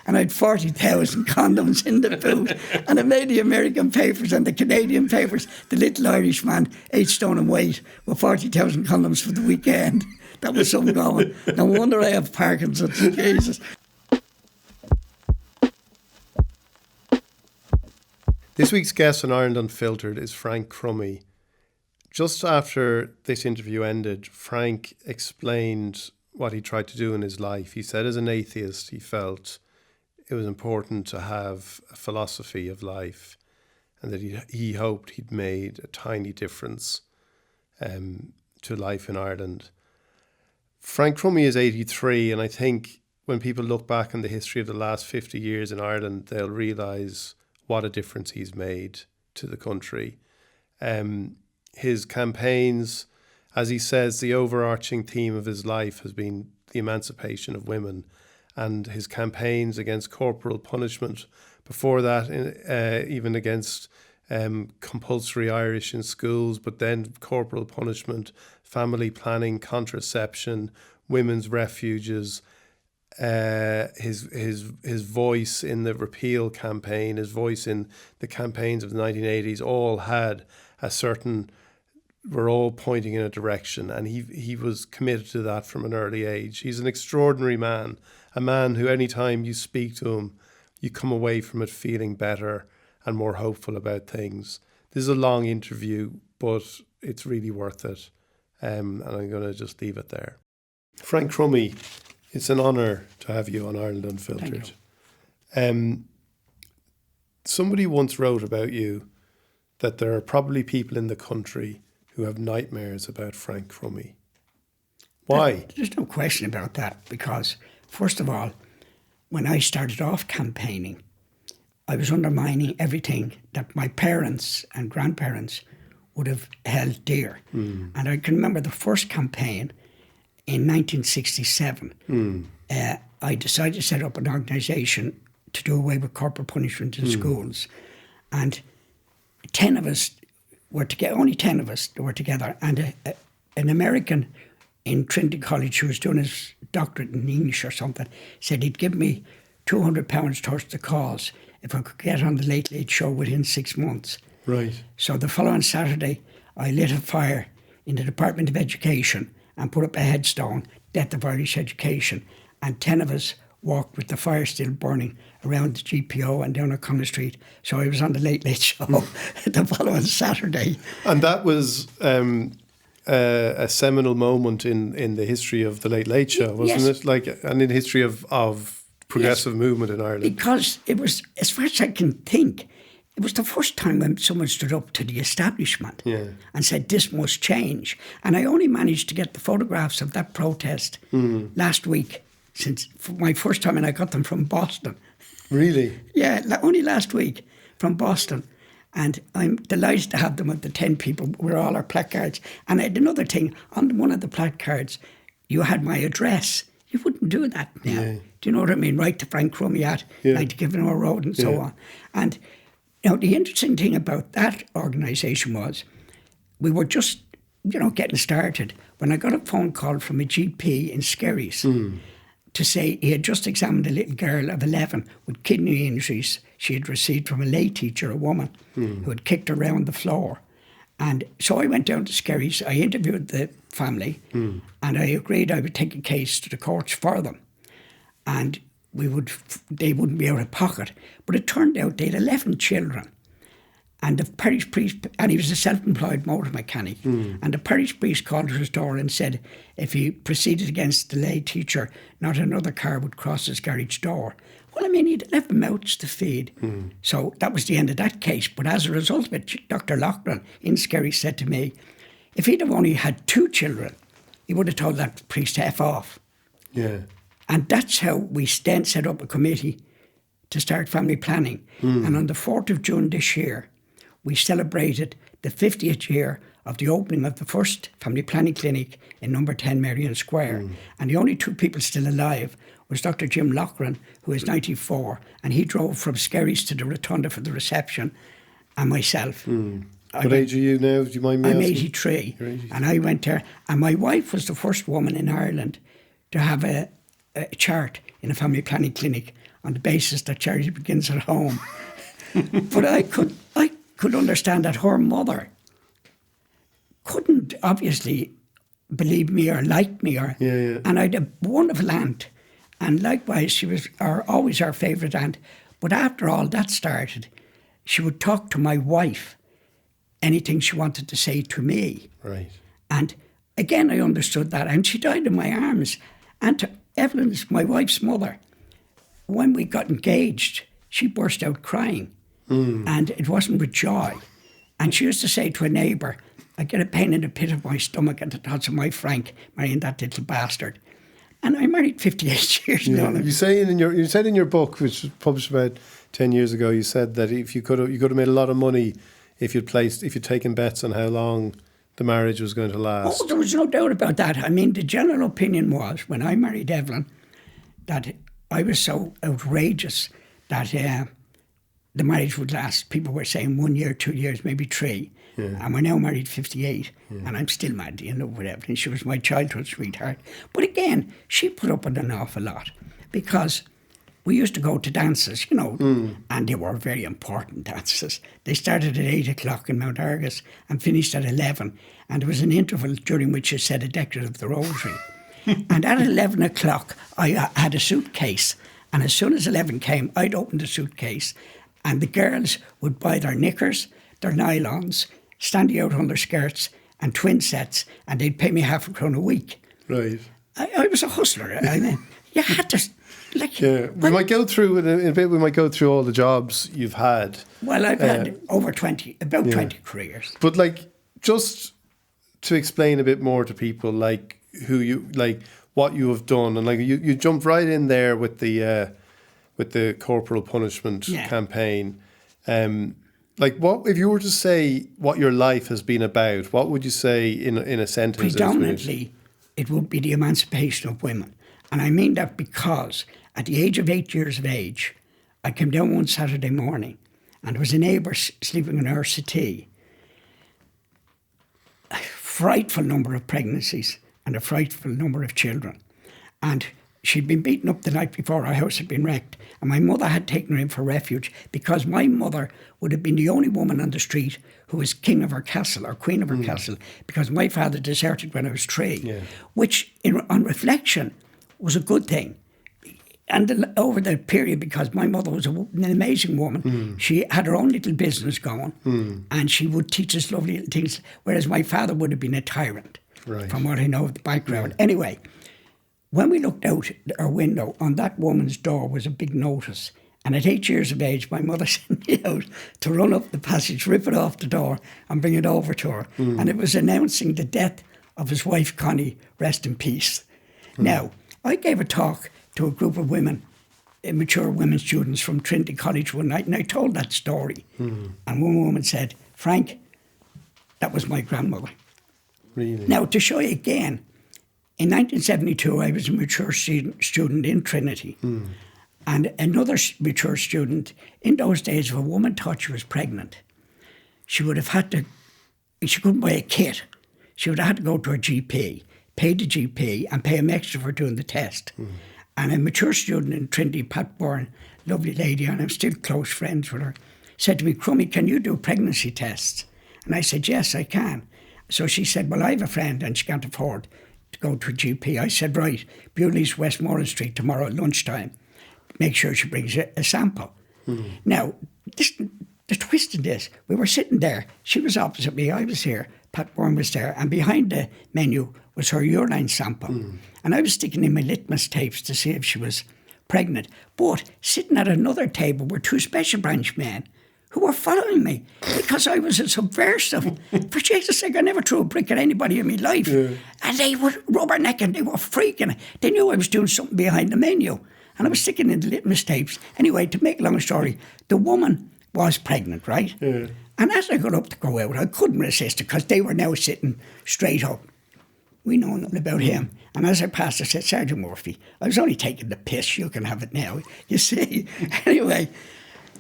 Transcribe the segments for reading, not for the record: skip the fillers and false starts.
and I had 40,000 condoms in the boot. And I made the American papers and the Canadian papers, the little Irish man, 8 stone in weight, with 40,000 condoms for the weekend. That was some going. No wonder I have Parkinson's, Jesus. This week's guest on Ireland Unfiltered is Frank Crummy. Just after this interview ended, Frank explained what he tried to do in his life. He said as an atheist, he felt it was important to have a philosophy of life, and that he hoped he'd made a tiny difference to life in Ireland. Frank Crummy is 83, and I think when people look back on the history of the last 50 years in Ireland, they'll realise what a difference he's made to the country. His campaigns, as he says, the overarching theme of his life has been the emancipation of women, and his campaigns against corporal punishment, before that even against compulsory Irish in schools, but then corporal punishment, family planning, contraception, women's refuges, his voice in the repeal campaign, his voice in the campaigns of the 1980s, all had a certain, were all pointing in a direction, and he was committed to that from an early age. He's an extraordinary man, a man who any time you speak to him, you come away from it feeling better and more hopeful about things. This is a long interview, but it's really worth it, and I'm going to just leave it there. Frank Crummy, it's an honour to have you on Ireland Unfiltered. Somebody once wrote about you that there are probably people in the country who have nightmares about Frank Crummy. Why? There's no question about that, because, first of all, when I started off campaigning, I was undermining everything that my parents and grandparents would have held dear. And I can remember the first campaign in 1967. I decided to set up an organisation to do away with corporal punishment in schools. And 10 of us were together, only 10 of us were together, and an American in Trinity College who was doing his doctorate in English or something said he'd give me £200 towards the cause if I could get on the Late Late Show within 6 months. Right. So the following Saturday, I lit a fire in the Department of Education and put up a headstone, Death of Irish Education, and 10 of us walked with the fire still burning around the GPO and down O'Connell Street. So I was on the Late Late Show the following Saturday. And that was a seminal moment in the history of the Late Late Show, wasn't it? Like, and in the history of progressive movement in Ireland. Because it was, as far as I can think, it was the first time when someone stood up to the establishment and said, this must change. And I only managed to get the photographs of that protest last week, since my first time, and I got them from Boston. Really? Yeah, only last week from Boston. And I'm delighted to have them with the 10 people with all our placards. And I had another thing, on one of the placards, you had my address. You wouldn't do that now. Yeah. Do you know what I mean? Write to Frank Crummy at 90 Givenmore Road and so on. And now, the interesting thing about that organisation was we were just, getting started when I got a phone call from a GP in Skerries to say he had just examined a little girl of 11 with kidney injuries she had received from a lay teacher, a woman, who had kicked her around the floor. And so I went down to Skerries, I interviewed the family, and I agreed I would take a case to the courts for them. And they wouldn't be out of pocket. But it turned out they had 11 children. And the parish priest, and he was a self-employed motor mechanic, and the parish priest called at his door and said if he proceeded against the lay teacher, not another car would cross his garage door. Well, I mean, he'd 11 mouths to feed. So that was the end of that case. But as a result of it, Dr. Loughran in Skerry said to me, if he'd have only had 2 children, he would have told that priest to F off. Yeah. And that's how we then set up a committee to start family planning. And on the 4th of June this year, we celebrated the 50th year of the opening of the first family planning clinic in number 10 Marion Square. And the only 2 people still alive was Dr. Jim Loughran, who is 94, and he drove from Skerries to the Rotunda for the reception, and myself. What age are you now? Do you mind me asking? I'm 83, and I went there. And my wife was the first woman in Ireland to have a chart in a family planning clinic on the basis that charity begins at home. But I could understand that her mother couldn't obviously believe me or like me. And I had a wonderful aunt. And likewise, she was always our favourite aunt. But after all that started, she would talk to my wife, anything she wanted to say to me. Right. And again, I understood that. And she died in my arms. And to Evelyn's, my wife's mother, when we got engaged, she burst out crying. And it wasn't with joy. And she used to say to a neighbour, I get a pain in the pit of my stomach at the thoughts of my Frank marrying that little bastard. And I married 58 years ago. You said in your book, which was published about 10 years ago, you said that if you could have made a lot of money if you'd taken bets on how long the marriage was going to last. Oh, there was no doubt about that. I mean, the general opinion was, when I married Evelyn, that I was so outrageous that the marriage would last. People were saying 1 year, 2 years, maybe 3. And we're now married 58, and I'm still madly in love with Evelyn. She was my childhood sweetheart. But again, she put up with an awful lot, because we used to go to dances, and they were very important dances. They started at 8 o'clock in Mount Argus and finished at 11, and there was an interval during which you said a decade of the rosary. And at 11 o'clock, I had a suitcase, and as soon as 11 came, I'd open the suitcase, and the girls would buy their knickers, their nylons, standing out on their skirts, and twin sets, and they'd pay me £0.50 a week. Right. I was a hustler. I mean, you had to, we might go through in a bit. We might go through all the jobs you've had. Well, I've had about 20 careers. But just to explain a bit more to people, who you what you have done, and you jumped right in there with the corporal punishment campaign. What if you were to say what your life has been about? What would you say in a sentence? Predominantly, it would be the emancipation of women, and I mean that because at the age of 8 years of age, I came down one Saturday morning, and there was a neighbour sleeping in her settee. A frightful number of pregnancies and a frightful number of children, and she'd been beaten up the night before. Our house had been wrecked, and my mother had taken her in for refuge, because my mother would have been the only woman on the street who was king of her castle or queen of her castle, because my father deserted when I was 3, which on reflection was a good thing. And over the period, because my mother was an amazing woman, she had her own little business going, and she would teach us lovely little things, whereas my father would have been a tyrant, from what I know of the background. Anyway, when we looked out our window, on that woman's door was a big notice. And at 8 years of age, my mother sent me out to run up the passage, rip it off the door and bring it over to her. And it was announcing the death of his wife, Connie, rest in peace. Now, I gave a talk to a group of women, mature women students from Trinity College one night, and I told that story. And one woman said, Frank, that was my grandmother. Really? Now, to show you again, in 1972, I was a mature student in Trinity. And another mature student, in those days, if a woman thought she was pregnant, she would have had to, she couldn't buy a kit. She would have had to go to her GP, pay the GP, and pay him extra for doing the test. And a mature student in Trinity, Pat Byrne, lovely lady, and I'm still close friends with her, said to me, Crummy, can you do pregnancy tests? And I said, yes, I can. So she said, well, I have a friend and she can't afford to go to a GP. I said, right, Bewley's Westmoreland Street tomorrow at lunchtime. Make sure she brings a sample. Now, the twist in this, we were sitting there. She was opposite me. I was here. Pat Byrne was there. And behind the menu was her urine sample. And I was sticking in my litmus tapes to see if she was pregnant. But sitting at another table were 2 special branch men who were following me because I was a subversive. For Jesus' sake, I never threw a brick at anybody in my life. And they were rubbernecking. They were freaking. They knew I was doing something behind the menu. And I was sticking in the litmus tapes. Anyway, to make a long story, the woman was pregnant, right? And as I got up to go out, I couldn't resist it because they were now sitting straight up. We know nothing about him. And as I passed, I said, Sergeant Murphy, I was only taking the piss. You can have it now. You see? Anyway,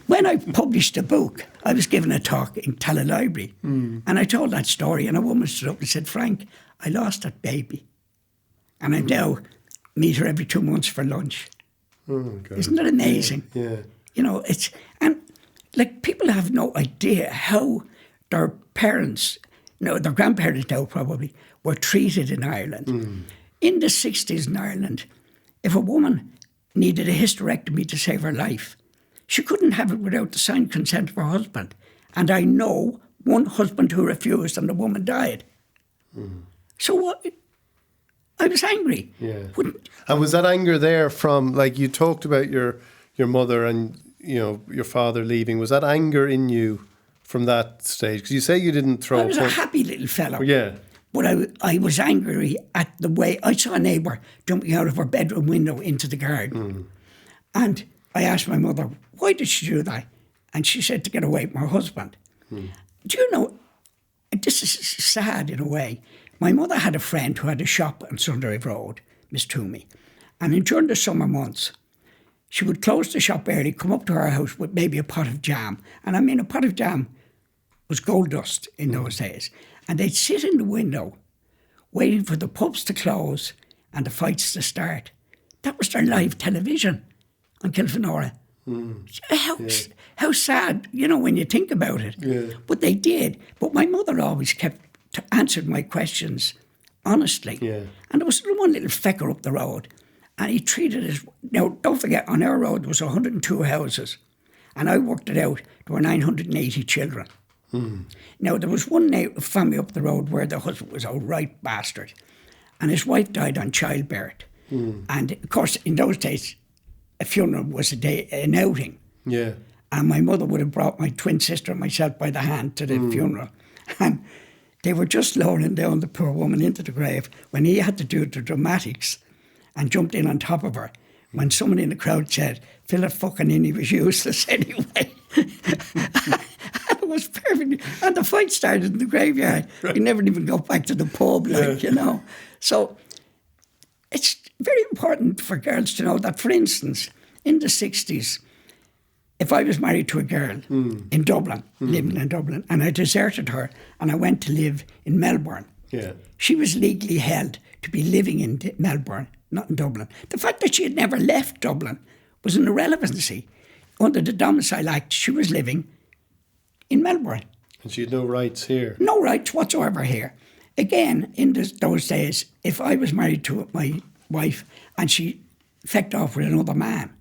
when I published the book, I was given a talk in Tala Library. And I told that story, and a woman stood up and said, Frank, I lost that baby. And I now meet her every 2 months for lunch. Oh, God. Isn't that amazing? Yeah. You know, and like people have no idea how their parents, no, their grandparents now probably, were treated in Ireland. In the 60s in Ireland, if a woman needed a hysterectomy to save her life, she couldn't have it without the signed consent of her husband. And I know one husband who refused and the woman died. So what? I was angry. Yeah. And was that anger there from, like you talked about your mother and, you know, your father leaving, was that anger in you from that stage? Because you say you didn't throw... I was a happy little fellow. Yeah. But I was angry at the way... I saw a neighbour jumping out of her bedroom window into the garden. And I asked my mother, why did she do that? And she said to get away from her husband. Do you know, this is sad in a way. My mother had a friend who had a shop on Sundrive Road, Miss Toomey. And during the summer months, she would close the shop early, come up to our house with maybe a pot of jam. And I mean, a pot of jam was gold dust in those days. And they'd sit in the window waiting for the pubs to close and the fights to start. That was their live television on Kilfenora. How sad, you know, when you think about it. Yeah. But they did. But my mother always answered my questions honestly. Yeah. And there was one little fecker up the road. And he treated us... Now, don't forget, on our road there was 102 houses. And I worked it out, there were 980 children. Now, there was one family up the road where the husband was a right bastard. And his wife died on childbirth. And, of course, in those days, a funeral was an outing. Yeah. And my mother would have brought my twin sister and myself by the hand to the funeral. And they were just lowering down the poor woman into the grave when he had to do the dramatics and jumped in on top of her. When someone in the crowd said, fill it fucking in, he was useless anyway. It was perfect. And the fight started in the graveyard. We never even got back to the pub, like, you know. So it's very important for girls to know that, for instance, in the 60s, if I was married to a girl in Dublin, living in Dublin, and I deserted her and I went to live in Melbourne, she was legally held to be living in Melbourne, not in Dublin. The fact that she had never left Dublin was an irrelevancy. Under the Domicile Act, she was living in Melbourne. And she had no rights here? No rights whatsoever here. Again, in those days, if I was married to my wife and she fecked off with another man,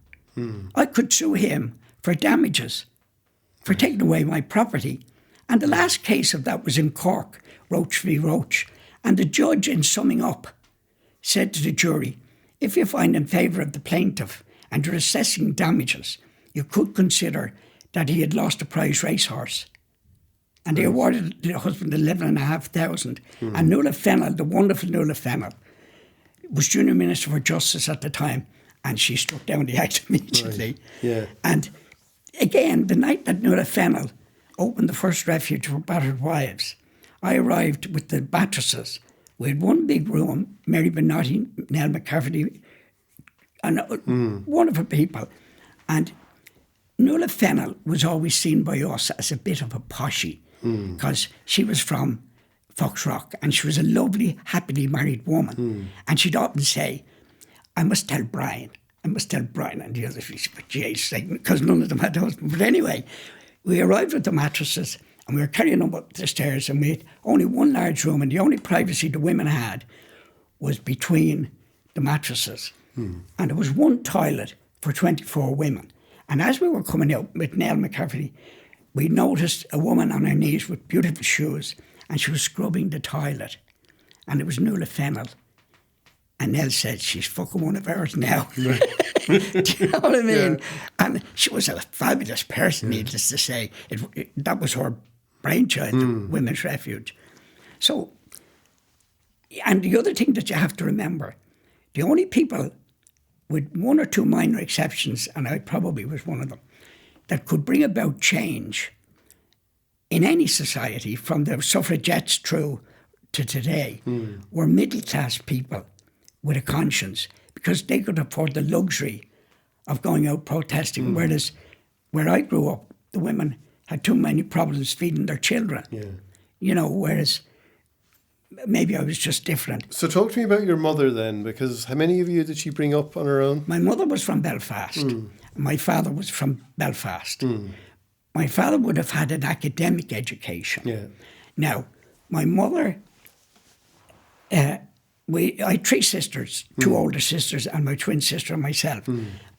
I could sue him for damages, for taking away my property. And the last case of that was in Cork, Roach v. Roach. And the judge, in summing up, said to the jury, if you find in favour of the plaintiff and you're assessing damages, you could consider that he had lost a prize racehorse. And they awarded the husband 11,500. And Nuala Fennell, the wonderful Nuala Fennell, was Junior Minister for Justice at the time, and she struck down the act immediately. Right. Yeah. And again, the night that Nuala Fennell opened the first refuge for battered wives, I arrived with the mattresses. We had one big room, Mary Benotti, Nell McCafferty, and wonderful people. And Nuala Fennell was always seen by us as a bit of a poshie, because she was from Foxrock and she was a lovely, happily married woman. And she'd often say, I must tell Brian. And the others, because none of them had husbands. But anyway, we arrived with the mattresses and we were carrying them up the stairs, and we had only one large room, and the only privacy the women had was between the mattresses. And there was one toilet for 24 women. And as we were coming out with Nell McCafferty, we noticed a woman on her knees with beautiful shoes, and she was scrubbing the toilet. And it was Nuala Fennell. And Nell said, she's fucking one of ours now. Do you know what I mean? Yeah. And she was a fabulous person, needless to say. That was her brainchild, the Women's Refuge. So, and the other thing that you have to remember, the only people, with one or two minor exceptions, and I probably was one of them, that could bring about change in any society, from the suffragettes through to today, were middle-class people with a conscience, because they could afford the luxury of going out protesting, whereas where I grew up, the women had too many problems feeding their children. Yeah. You know, whereas maybe I was just different. So talk to me about your mother then, because how many of you did she bring up on her own? My mother was from Belfast. My father was from Belfast. My father would have had an academic education. Yeah. Now, my mother, I had 3 sisters, 2 older sisters and my twin sister and myself.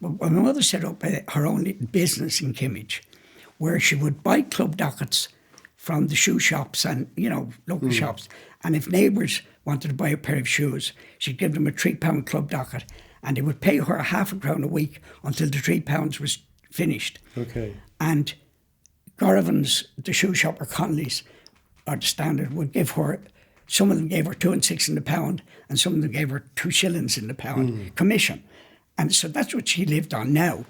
But my mother set up her own little business in Kimmage where she would buy club dockets from the shoe shops and, local shops. And if neighbours wanted to buy a pair of shoes, she'd give them a £3 club docket and they would pay her £0.50 a week until the £3 was finished. Okay. And Gorovan's, the shoe shop, or Connolly's, or the Standard, would give her, some of them gave her 2 and 6 in the pound, and some of them gave her 2 shillings in the pound commission. And so that's what she lived on. Now,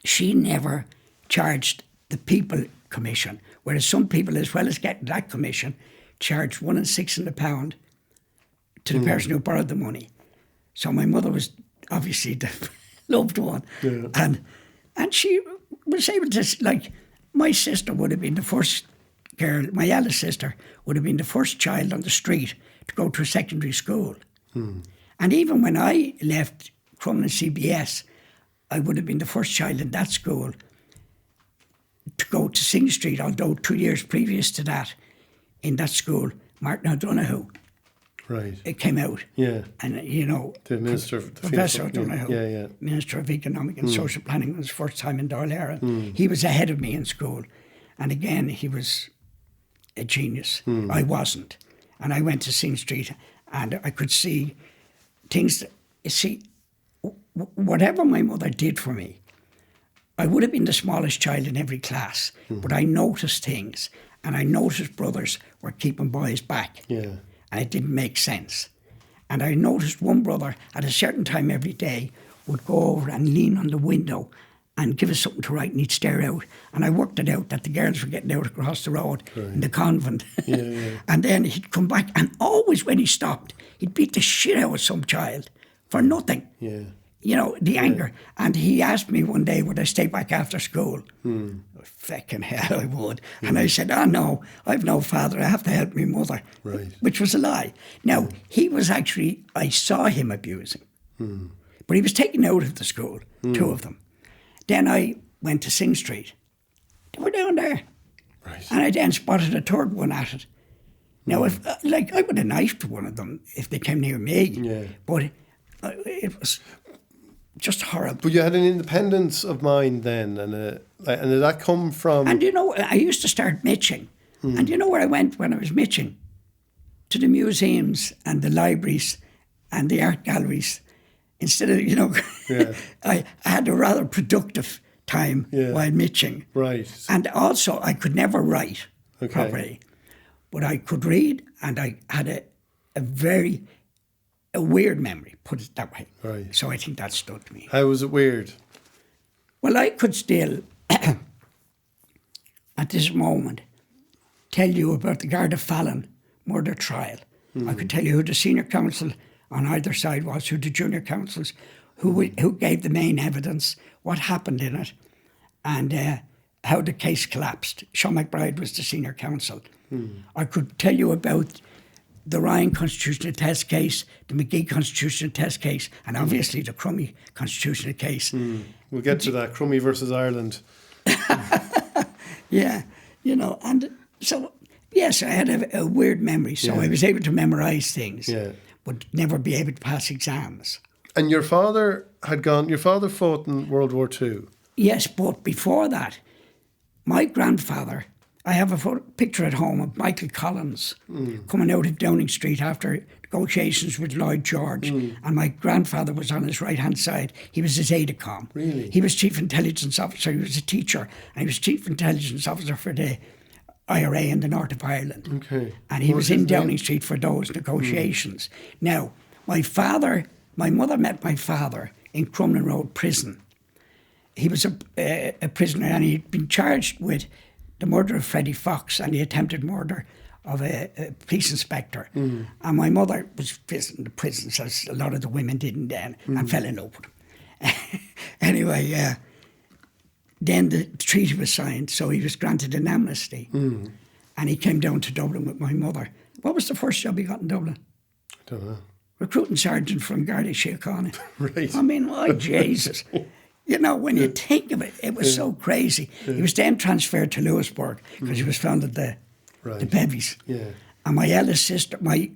she never charged the people commission, whereas some people, as well as getting that commission, charged 1 and 6 in the pound to the person who borrowed the money. So my mother was obviously the loved one. Yeah. And she was able to, like, my sister would have been the first girl, my eldest sister would have been the first child on the street to go to a secondary school. And even when I left Crummy CBS, I would have been the first child in that school to go to Sing Street, although 2 years previous to that, in that school, Martin O'Donoghue it came out. Yeah. And, The Minister of the Professor Field. O'Donoghue, Minister of Economic and Social Planning, was his first time in Dáil Éireann. He was ahead of me in school. And again, he was a genius. I wasn't. And I went to Sing Street and I could see things that, you see, whatever my mother did for me, I would have been the smallest child in every class, but I noticed things, and I noticed brothers were keeping boys back. Yeah. And it didn't make sense. And I noticed one brother at a certain time every day would go over and lean on the window and give us something to write, and he'd stare out. And I worked it out that the girls were getting out across the road in the convent. And then he'd come back, and always when he stopped, he'd beat the shit out of some child for nothing. Yeah. The anger. And he asked me one day, would I stay back after school? Fucking hell, I would. And I said, oh no, I've no father, I have to help my mother. Right. Which was a lie. Now, he was actually, I saw him abusing. But he was taken out of the school, 2 of them. Then I went to Sing Street. They were down there. Right. And I then spotted a 3rd one at it. Now, if I would have knifed one of them if they came near me. Yeah. But it was just horrible. But you had an independence of mind then, and did that come from... And I used to start mitching. And you know where I went when I was mitching? To the museums and the libraries and the art galleries. Instead of, I had a rather productive time while mitching. Right. And also, I could never write properly. But I could read, and I had a weird memory, put it that way. Right. So I think that stuck to me. How was it weird? Well, I could still, at this moment, tell you about the Garda Fallon murder trial. I could tell you who the senior counsel on either side was, who the junior counsels, who gave the main evidence, what happened in it, and how the case collapsed. Sean McBride was the senior counsel. I could tell you about the Ryan Constitutional Test case, the McGee Constitutional Test case, and obviously the Crummy Constitutional case. We'll get to that, Crummy versus Ireland. And so, yes, I had a weird memory, so I was able to memorise things, but never be able to pass exams. And your father fought in World War II? Yes, but before that, my grandfather, I have a picture at home of Michael Collins coming out of Downing Street after negotiations with Lloyd George. And my grandfather was on his right-hand side. He was his aide-de-camp. Really? He was Chief Intelligence Officer. He was a teacher. And he was Chief Intelligence Officer for the IRA in the north of Ireland. Okay. And he was in Downing Street for those negotiations. Now, my mother met my father in Crumlin Road Prison. He was a prisoner, and he'd been charged with the murder of Freddie Fox and the attempted murder of a police inspector. And my mother was visiting the prisons, as a lot of the women didn't then, and fell in love with him. Anyway, then the treaty was signed, so he was granted an amnesty. And he came down to Dublin with my mother. What was the first job you got in Dublin? I don't know. Recruiting sergeant from Garda Síochána. Right. I mean, oh, Jesus. You know, when you think of it, it was so crazy. He was then transferred to Lewisburg because he was found at the bevies. Yeah. And my eldest sister, my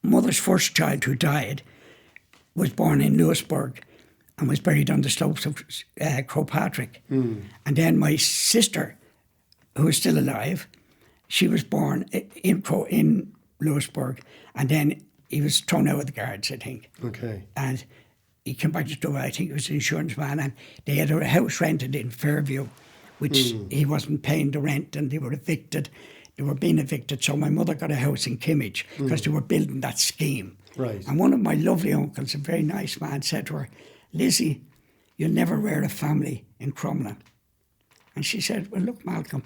mother's first child who died, was born in Lewisburg and was buried on the slopes of Crowpatrick. And then my sister, who is still alive, she was born in Lewisburg, and then he was thrown out of the Guards, I think. Okay. And he came back to Dublin. I think he was an insurance man, and they had a house rented in Fairview, which he wasn't paying the rent, and they were evicted. They were being evicted, so my mother got a house in Kimmage because they were building that scheme. Right. And one of my lovely uncles, a very nice man, said to her, "Lizzie, you'll never rear a family in Crumlin." And she said, "Well, look, Malcolm,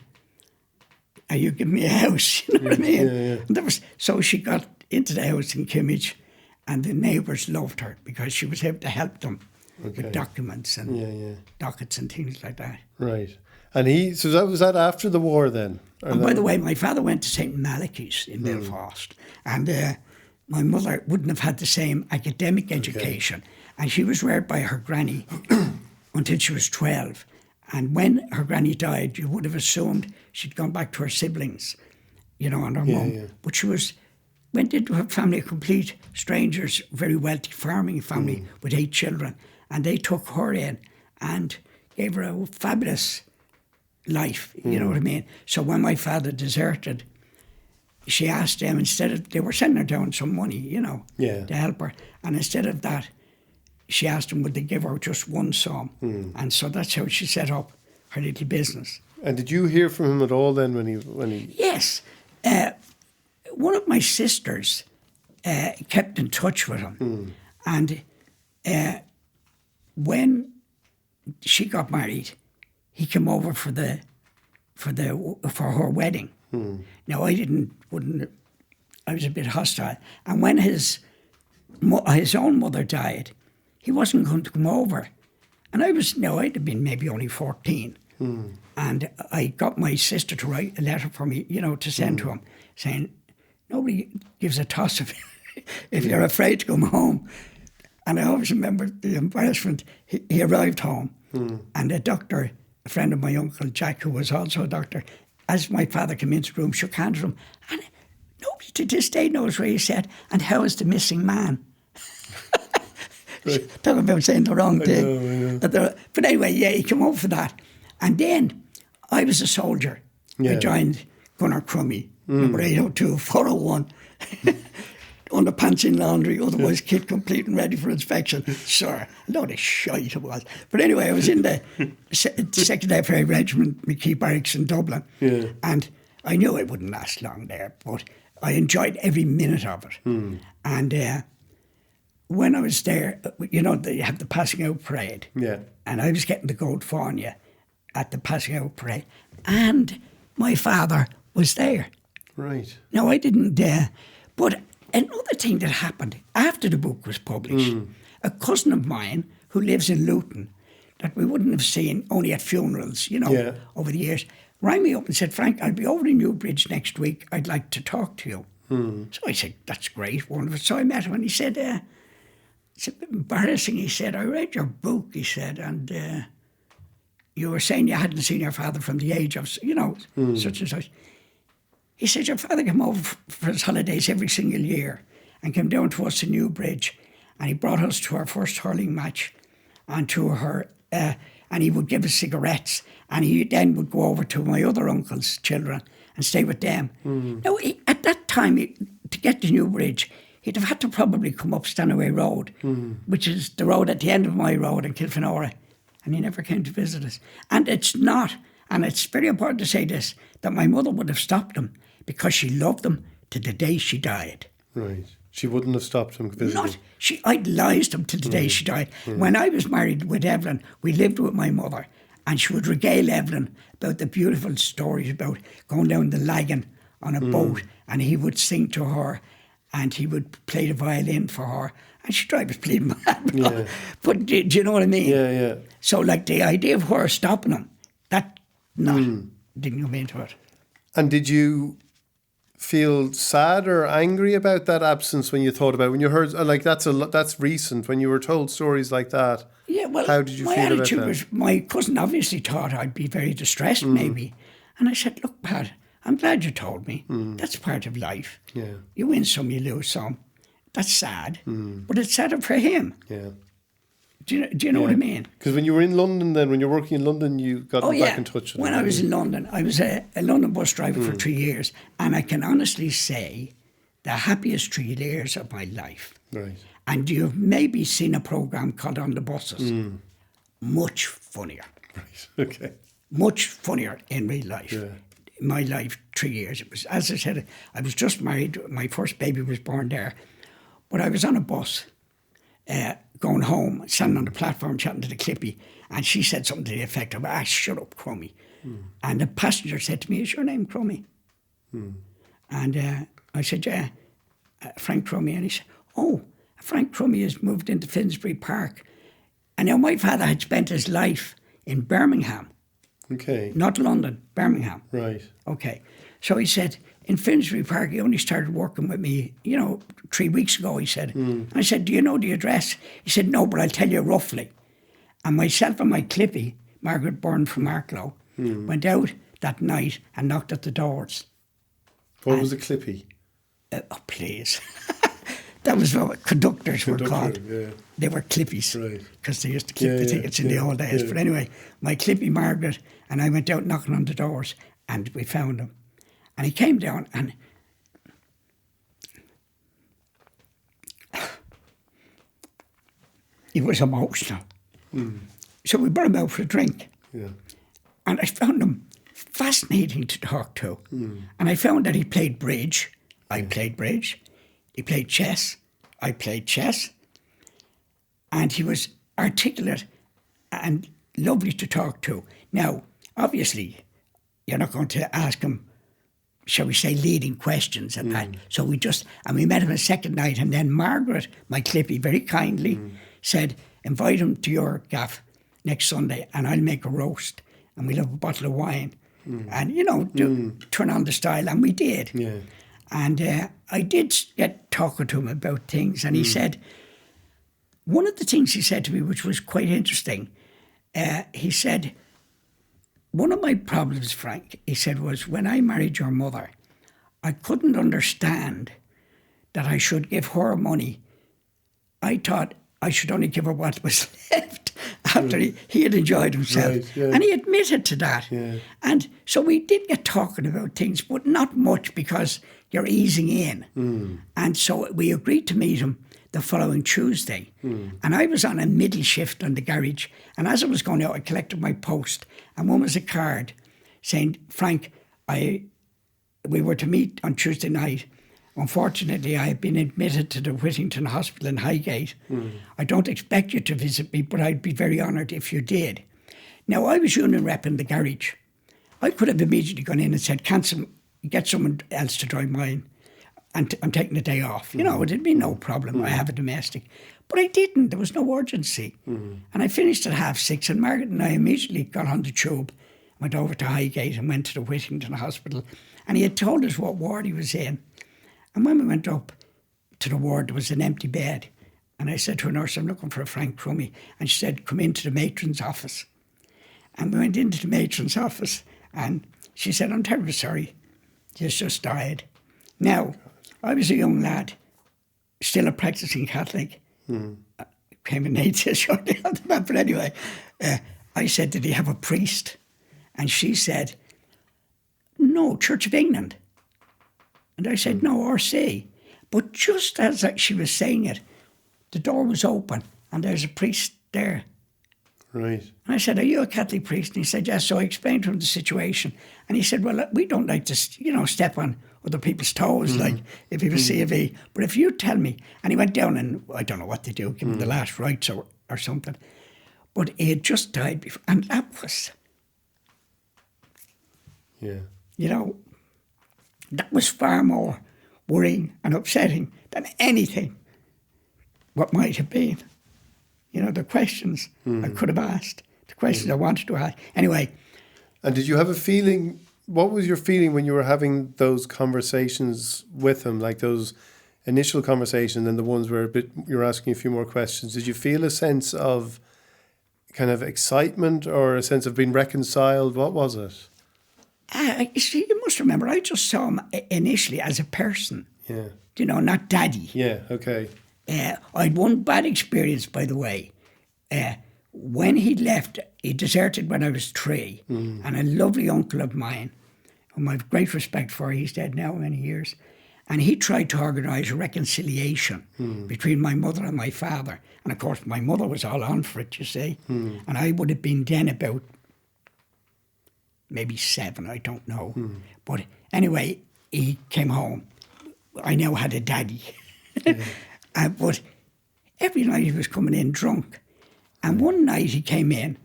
you give me a house," you know what I mean? Yeah. And so she got into the house in Kimmage, and the neighbours loved her because she was able to help them with documents and dockets and things like that. Right. And so was that after the war then? And by the way, my father went to St. Malachy's in Belfast, and my mother wouldn't have had the same academic education, and she was reared by her granny until she was 12. And when her granny died, you would have assumed she'd gone back to her siblings, you know, and her mum. Yeah. But she went into a family of complete strangers, very wealthy farming family with 8 children. And they took her in and gave her a fabulous life, you know what I mean? So when my father deserted, she asked them, they were sending her down some money, you know, to help her. And instead of that, she asked them would they give her just one sum. And so that's how she set up her little business. And did you hear from him at all then when he... Yes. One of my sisters kept in touch with him. And when she got married, he came over for her wedding. Now I I was a bit hostile. And when his own mother died, he wasn't going to come over. And I'd have been maybe only 14. And I got my sister to write a letter for me, you know, to send to him, saying, nobody gives a toss if you're afraid to come home. And I always remember the embarrassment. He arrived home, and a doctor, a friend of my uncle Jack, who was also a doctor, as my father came into the room, shook hands with him, and nobody to this day knows where he said, "And how is the missing man?" Right. Talking about saying the wrong thing. I know. But anyway, he came over for that. And then I was a soldier. I joined Gunner Crummy, number 802, 401, underpants in laundry, otherwise kit complete and ready for inspection. Sir, a load of shite it was. But anyway, I was in the 2nd FA Regiment, McKee Barracks in Dublin. And I knew it wouldn't last long there, but I enjoyed every minute of it. And when I was there, you know, they have the passing out parade. And I was getting the gold fauna at the passing out parade. And my father was there. Right. Now, I didn't but another thing that happened after the book was published, a cousin of mine who lives in Luton, that we wouldn't have seen only at funerals, you know, over the years, rang me up and said, "Frank, I'll be over in Newbridge next week. I'd like to talk to you." So I said, "That's great, wonderful." So I met him and he said, "It's a bit embarrassing." He said, "I read your book," he said, "and you were saying you hadn't seen your father from the age of, you know, such and such." He said, "Your father came over for his holidays every single year and came down to us in Newbridge, and he brought us to our first hurling match and to her, and he would give us cigarettes, and he then would go over to my other uncle's children and stay with them." Now, at that time, to get to Newbridge, he'd have had to probably come up Stanaway Road, which is the road at the end of my road in Kilfenora, and he never came to visit us. And it's not, and it's very important to say this, that my mother would have stopped him because she loved him to the day she died. Right. She wouldn't have stopped him visiting. She idolised him to the day she died. When I was married with Evelyn, we lived with my mother, and she would regale Evelyn about the beautiful stories about going down the Lagan on a boat, and he would sing to her, and he would play the violin for her, and she'd drive us bleeding mad. But do you know what I mean? Yeah. So, like, the idea of her stopping him, that didn't come into it. And did you feel sad or angry about that absence when you thought about it? When you heard, like, that's recent, when you were told stories like that? Yeah, well, how did you my feel about attitude that? was, my cousin obviously thought I'd be very distressed, maybe. And I said, look, Pat, I'm glad you told me. That's part of life. Yeah. You win some, you lose some. That's sad. But it's sadder for him. Yeah. Do you know what I mean? Because when you were in London then, when you were working in London, you got back in touch with When them, I was in London, I was a London bus driver for 3 years. And I can honestly say the happiest 3 years of my life. Right. And you've maybe seen a programme called On the Buses. Much funnier. Right, okay. Much funnier in real life. Yeah. In my life, 3 years. It was, as I said, I was just married. My first baby was born there. But I was on a bus going home, standing on the platform chatting to the Clippy, and she said something to the effect of, shut up, Crummy. And the passenger said to me, is your name Crummy? And I said, yeah, Frank Crummy. And he said, oh, Frank Crummy has moved into Finsbury Park. And now my father had spent his life in Birmingham. Okay. Not London, Birmingham. Right. Okay. So he said, in Finsbury Park, he only started working with me, 3 weeks ago, he said. And I said, do you know the address? He said, no, but I'll tell you roughly. And myself and my Clippy, Margaret Byrne from Arklow, went out that night and knocked at the doors. What was a Clippy? Oh, please. That was what conductors were called. Yeah. They were Clippies. Right. Because they used to clip the tickets in the old days. Yeah. But anyway, my Clippy, Margaret, and I went out knocking on the doors and we found him. And he came down and he was emotional. So we brought him out for a drink. Yeah. And I found him fascinating to talk to. And I found that he played bridge. I played bridge. He played chess. I played chess. And he was articulate and lovely to talk to. Now, obviously, you're not going to ask him, shall we say, leading questions and that. So we met him a second night, and then Margaret, my Clippy, very kindly said, invite him to your gaff next Sunday and I'll make a roast and we'll have a bottle of wine and, turn on the style. And we did. Yeah. And I did get talking to him about things, and he said, one of the things he said to me, which was quite interesting, he said, one of my problems, Frank, he said, was when I married your mother, I couldn't understand that I should give her money. I thought I should only give her what was left after he had enjoyed himself. Right, yeah. And he admitted to that. Yeah. And so we did get talking about things, but not much because you're easing in. And so we agreed to meet him the following Tuesday. And I was on a middle shift on the garage. And as I was going out, I collected my post. And one was a card saying, Frank, we were to meet on Tuesday night. Unfortunately, I have been admitted to the Whittington Hospital in Highgate. I don't expect you to visit me, but I'd be very honoured if you did. Now, I was union rep in the garage. I could have immediately gone in and said, cancel, get someone else to drive mine. And I'm taking a day off. It'd be no problem. I have a domestic. But I didn't. There was no urgency. And I finished at 6:30, and Margaret and I immediately got on the tube, went over to Highgate and went to the Whittington Hospital. And he had told us what ward he was in. And when we went up to the ward, there was an empty bed. And I said to a nurse, I'm looking for a Frank Crummy. And she said, come into the matron's office. And we went into the matron's office, and she said, I'm terribly sorry. He's just died. Now, I was a young lad, still a practicing Catholic. Became an atheist shortly after that. But anyway, I said, did he have a priest? And she said, no, Church of England. And I said, no, RC. But just as she was saying it, the door was open and there's a priest there. Right. And I said, are you a Catholic priest? And he said, yes. So I explained to him the situation. And he said, well, we don't like to, step on other people's toes, like if he was C of E. But if you tell me, and he went down and I don't know what they do, give him the last rites or something. But he had just died before. And that was, that was far more worrying and upsetting than anything what might have been. The questions I could have asked, the questions I wanted to ask. Anyway. And did you have a feeling what was your feeling when you were having those conversations with him, like those initial conversations and the ones where you were asking a few more questions? Did you feel a sense of kind of excitement or a sense of being reconciled? What was it? You see, you must remember, I just saw him initially as a person. Yeah. You know, not daddy. Yeah, okay. I had one bad experience, by the way. When he left, he deserted when I was 3. And a lovely uncle of mine, whom I have great respect for, he's dead now many years, and he tried to organise a reconciliation between my mother and my father. And of course, my mother was all on for it, you see. And I would have been then about maybe 7, I don't know. But anyway, he came home. I now had a daddy. But every night he was coming in drunk. And one night he came in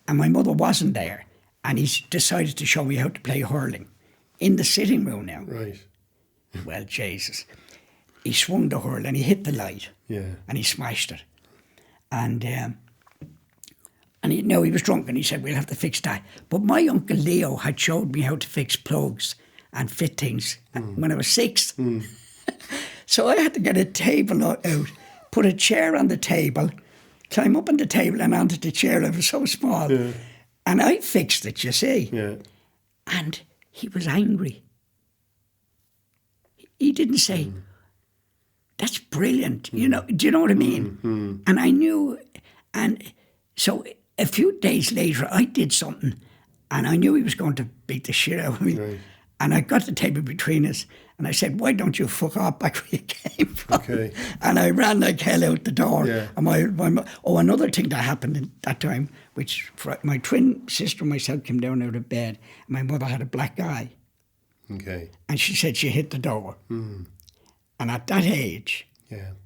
and my mother wasn't there. And he decided to show me how to play hurling in the sitting room now. Right. Well, Jesus. He swung the hurl and he hit the light. Yeah. And he smashed it. And he was drunk and he said, we'll have to fix that. But my Uncle Leo had showed me how to fix plugs and fit things when I was 6. So I had to get a table out, put a chair on the table, climb up on the table and onto the chair. I was so small. Yeah. And I fixed it, you see. Yeah. And he was angry. He didn't say, that's brilliant. You know, do you know what I mean? And I knew, and so a few days later I did something and I knew he was going to beat the shit out of me. Right. And I got the table between us and I said, why don't you fuck off back where you came from? Okay. And I ran like hell out the door. Yeah. And another thing that happened at that time, which my twin sister and myself came down out of bed and my mother had a black eye. Okay. And she said she hit the door. And at that age,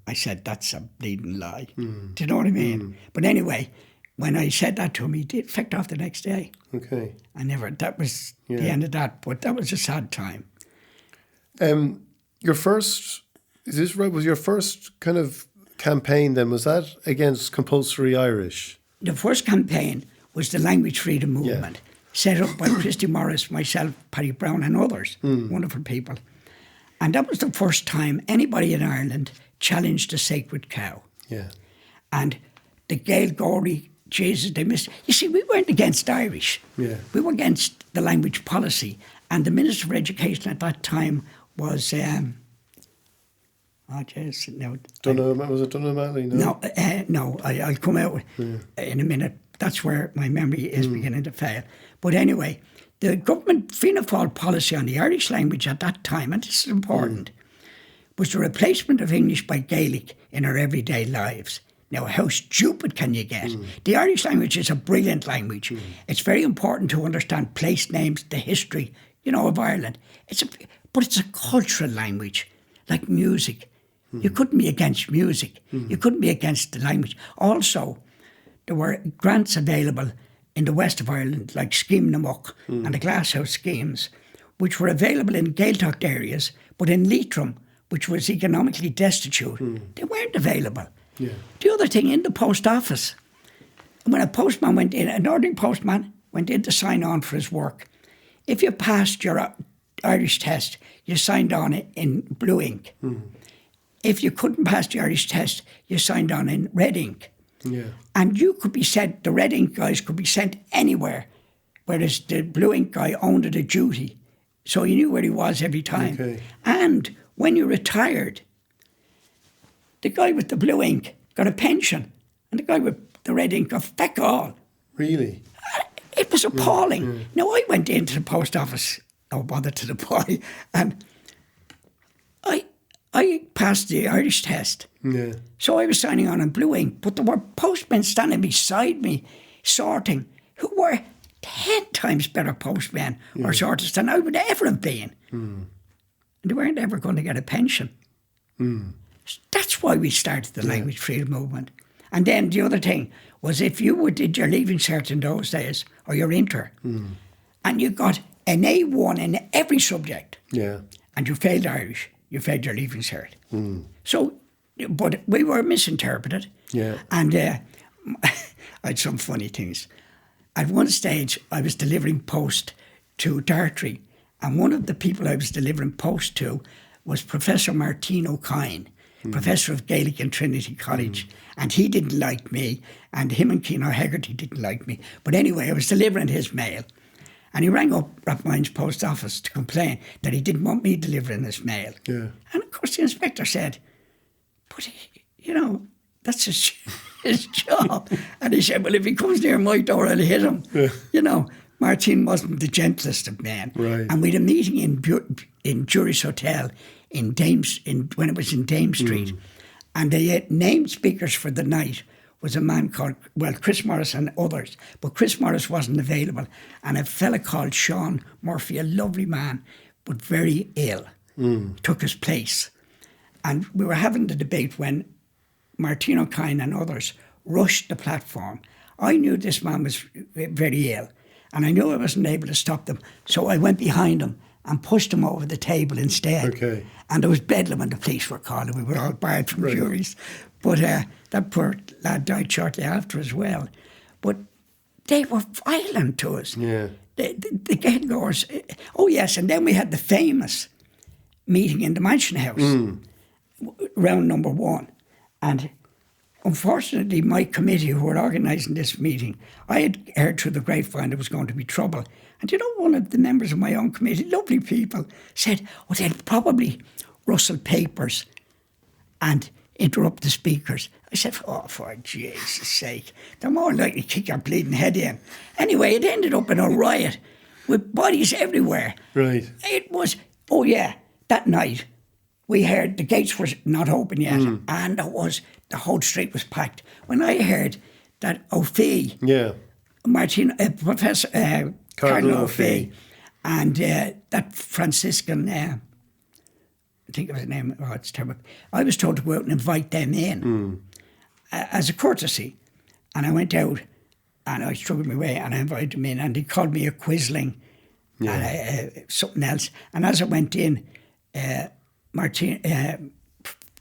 I said, that's a bleeding lie. Do you know what I mean? But anyway, when I said that to him, he did fecked off the next day. Okay. That was the end of that, but that was a sad time. Your first, is this right, was your first kind of campaign then, was that against compulsory Irish? The first campaign was the Language Freedom Movement, set up by Christy Morris, myself, Paddy Brown and others, wonderful people. And that was the first time anybody in Ireland challenged a sacred cow. Yeah. And the Gael Gorey, Jesus, they missed. You see, we weren't against Irish. Yeah. We were against the language policy. And the Minister for Education at that time was, was it O'Malley? No, I'll come out in a minute. That's where my memory is beginning to fail. But anyway, the government Fianna Fáil policy on the Irish language at that time, and this is important, was the replacement of English by Gaelic in our everyday lives. Now, how stupid can you get? The Irish language is a brilliant language. It's very important to understand place names, the history, of Ireland. But it's a cultural language, like music. You couldn't be against music. You couldn't be against the language. Also, there were grants available in the west of Ireland, like Scheme na Muck and the Glasshouse schemes, which were available in Gaeltacht areas, but in Leitrim, which was economically destitute, they weren't available. Yeah. The other thing, in the post office, when a postman went in, an ordinary postman went in to sign on for his work, if you passed your Irish test, you signed on in blue ink. If you couldn't pass the Irish test, you signed on in red ink. Yeah. And you could be sent, the red ink guys could be sent anywhere, whereas the blue ink guy owned a duty. So you knew where he was every time. Okay. And when you retired, the guy with the blue ink got a pension, and the guy with the red ink got feck all. Really? It was appalling. Yeah. Now, I went into the post office, no bother to the boy, and I passed the Irish test. Yeah. So I was signing on in blue ink, but there were postmen standing beside me, sorting, who were 10 times better postmen or sorters than I would ever have been. And they weren't ever going to get a pension. That's why we started the Language Freedom Movement. And then the other thing was, if you did your Leaving Cert in those days, or your Inter, and you got an A1 in every subject, and you failed Irish, you failed your Leaving Cert. So, but we were misinterpreted. Yeah. And I had some funny things. At one stage, I was delivering post to Dartry. And one of the people I was delivering post to was Professor Martin O'Kine, Professor of Gaelic in Trinity College. And he didn't like me, and him and Keane O'Hegarty didn't like me. But anyway, I was delivering his mail. And he rang up Rathmines Post Office to complain that he didn't want me delivering his mail. Yeah. And of course the inspector said, but you know, that's his job. And he said, well, if he comes near my door, I'll hit him. Yeah. You know, Martin wasn't the gentlest of men. Right. And we had a meeting in Jury's Hotel when it was in Dame Street. And the named speakers for the night was a man called, Chris Morris and others. But Chris Morris wasn't available. And a fella called Sean Murphy, a lovely man, but very ill, took his place. And we were having the debate when Martin O'Kine and others rushed the platform. I knew this man was very ill, and I knew I wasn't able to stop them. So I went behind him and pushed him over the table instead. Okay. And there was bedlam and the police were called, and we were all barred from juries. But that poor lad died shortly after as well. But they were violent to us. Yeah. The gate-goers. Oh, yes, and then we had the famous meeting in the Mansion House, round number 1. And unfortunately, my committee who were organising this meeting, I had heard through the grapevine there was going to be trouble. And you know, one of the members of my own committee, lovely people, said, oh, they'd probably rustle papers and interrupt the speakers. I said, oh, for Jesus' sake, they're more likely to kick your bleeding head in. Anyway, it ended up in a riot with bodies everywhere. Right. It was, oh yeah, that night we heard the gates were not open yet, and the whole street was packed. When I heard that O'Fee, Professor Cardinal O'Fee, and that Franciscan, I think it was his name, oh, it's terrible. I was told to go out and invite them in as a courtesy. And I went out and I struggled my way and I invited them in, and they called me a quisling and something else. And as I went in,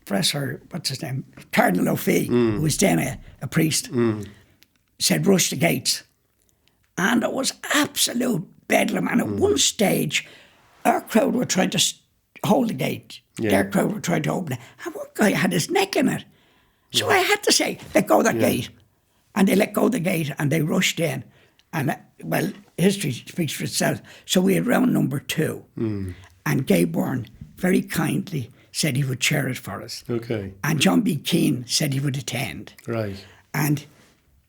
Professor, what's his name? Cardinal O'Fee, who was then a priest, said, rush the gates. And it was absolute bedlam. And at one stage, our crowd were trying to hold the gate. Yeah. Their crowd were trying to open it. And one guy had his neck in it. So I had to say, let go of that gate. And they let go of the gate and they rushed in. And, history speaks for itself. So we had round number 2. And Gay Byrne very kindly said he would chair it for us. Okay. And John B. Keane said he would attend. Right. And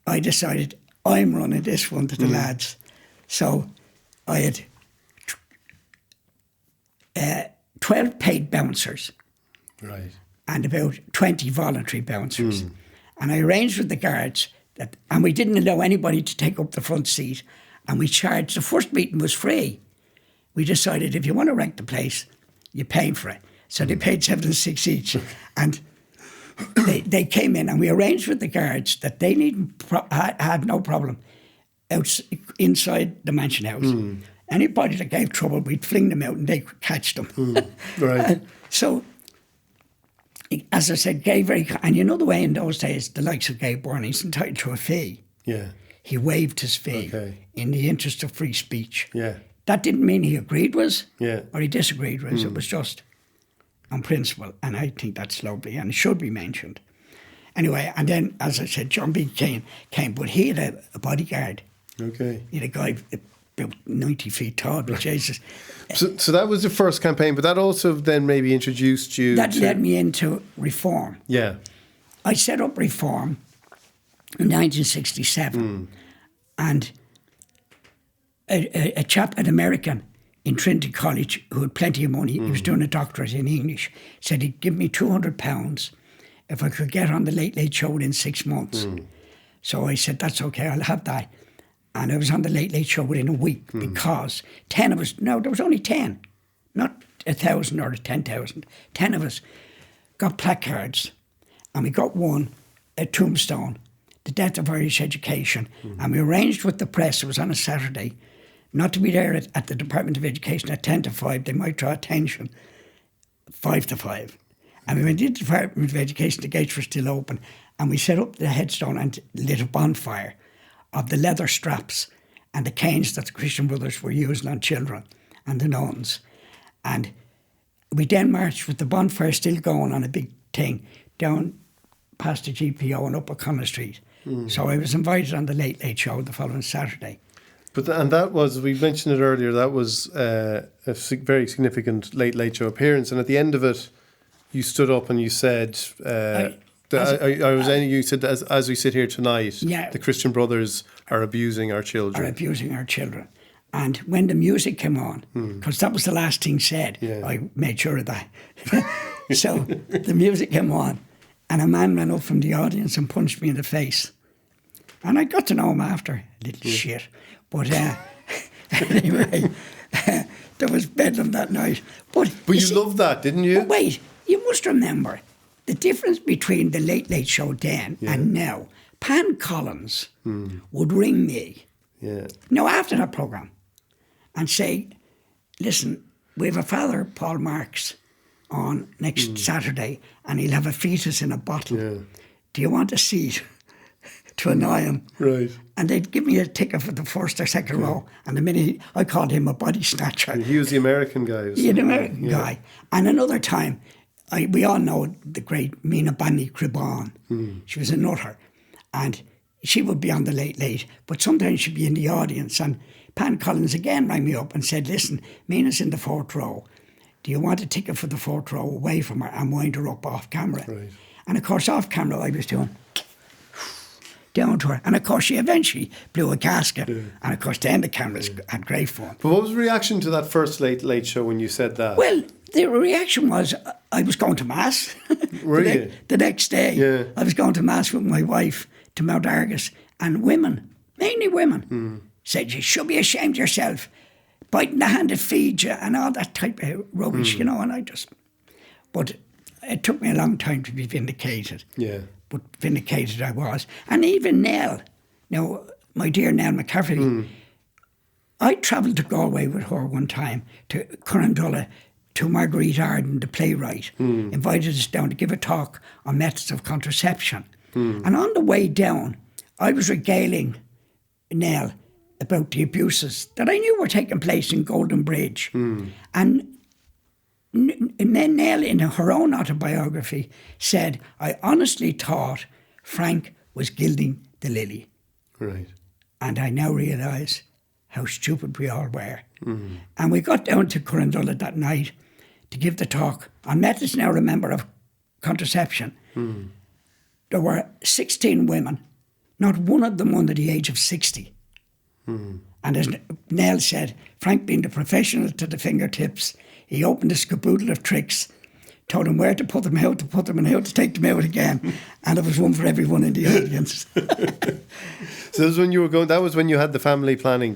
I decided I'm running this one to the lads. So I had 12 paid bouncers. Right. And about 20 voluntary bouncers. And I arranged with the guards and we didn't allow anybody to take up the front seat. And we charged, the first meeting was free. We decided if you want to rent the place, you pay for it. So they paid 7 and 6 each. And they came in and we arranged with the guards that they had no problem inside the Mansion House. Anybody that gave trouble, we'd fling them out and they could catch them. Right. So, as I said, Gay and you know the way in those days, the likes of Gay Byrne, he's entitled to a fee. Yeah. He waived his fee in the interest of free speech. Yeah. That didn't mean he agreed with us or he disagreed with us. It was just on principle. And I think that's lovely and it should be mentioned. Anyway, and then, as I said, John B. Keane came, but he had a bodyguard. Okay. He had a guy about 90 feet tall, but Jesus. So that was the first campaign, but that also then maybe introduced you That led me into Reform. Yeah. I set up Reform in 1967 and a chap, an American in Trinity College who had plenty of money, he was doing a doctorate in English, said he'd give me £200 if I could get on the Late Late Show within 6 months. So I said, that's okay, I'll have that. And I was on the Late Late Show within a week because 10 of us, no, there was only 10, not 1,000 or 10,000. 10 of us got placards and we got one, a tombstone, the death of Irish education. And we arranged with the press, it was on a Saturday, not to be there at the Department of Education at 10 to 5, they might draw attention, 5 to 5. And we went into the Department of Education, the gates were still open, and we set up the headstone and lit a bonfire of the leather straps and the canes that the Christian Brothers were using on children and the nuns. And we then marched with the bonfire still going on a big thing down past the GPO and up O'Connell Street. So I was invited on the Late Late Show the following Saturday. But and that was, we mentioned it earlier, that was a very significant Late Late Show appearance. And at the end of it, you stood up and you said, you said, as we sit here tonight, the Christian Brothers are abusing our children. And when the music came on, because that was the last thing said, I made sure of that. So the music came on, and a man ran up from the audience and punched me in the face. And I got to know him after, little shit. But anyway, there was bedlam that night. But you loved that, didn't you? But wait, you must remember the difference between the Late Late Show then and now. Pan Collins would ring me, now after that programme, and say, listen, we have a father, Paul Marks, on next Saturday, and he'll have a fetus in a bottle. Yeah. Do you want a seat to annoy him? Right. And they'd give me a ticket for the first or second row. And the minute I called him a body snatcher. And he was the American guy. He was the American guy. And another time, we all know the great Mina Bani Cribon. She was a nutter. And she would be on the Late Late, but sometimes she'd be in the audience. And Pan Collins again rang me up and said, listen, Mina's in the fourth row. Do you want a ticket for the fourth row away from her and wind her up off camera? Right. And of course, off camera, I was doing down to her. And of course, she eventually blew a gasket. Yeah. And of course, then the cameras had great fun. But what was the reaction to that first Late Late Show when you said that? Well, the reaction was I was going to Mass. Were you? The next day. Yeah. I was going to Mass with my wife to Mount Argus. And women, mainly women, said, you should be ashamed of yourself. Biting the hand that feeds you and all that type of rubbish, you know. And I just... But it took me a long time to be vindicated. Yeah. But vindicated I was. And even Nell, now, my dear Nell McCaffrey, I travelled to Galway with her one time to Currandulla, to Marguerite Arden, the playwright, invited us down to give a talk on methods of contraception. And on the way down, I was regaling Nell about the abuses that I knew were taking place in Golden Bridge. And then Nell, in her own autobiography, said, I honestly thought Frank was gilding the lily. Right. And I now realise how stupid we all were. And we got down to Currandulla that night to give the talk on methods, now remember, of contraception. There were 16 women, not one of them under the age of 60. And as Nell said, Frank being the professional to the fingertips, he opened a scaboodle of tricks, told them where to put them, how to put them, and how to take them out again. And there was one for everyone in the audience. So that was when you were going, that was when you had the family planning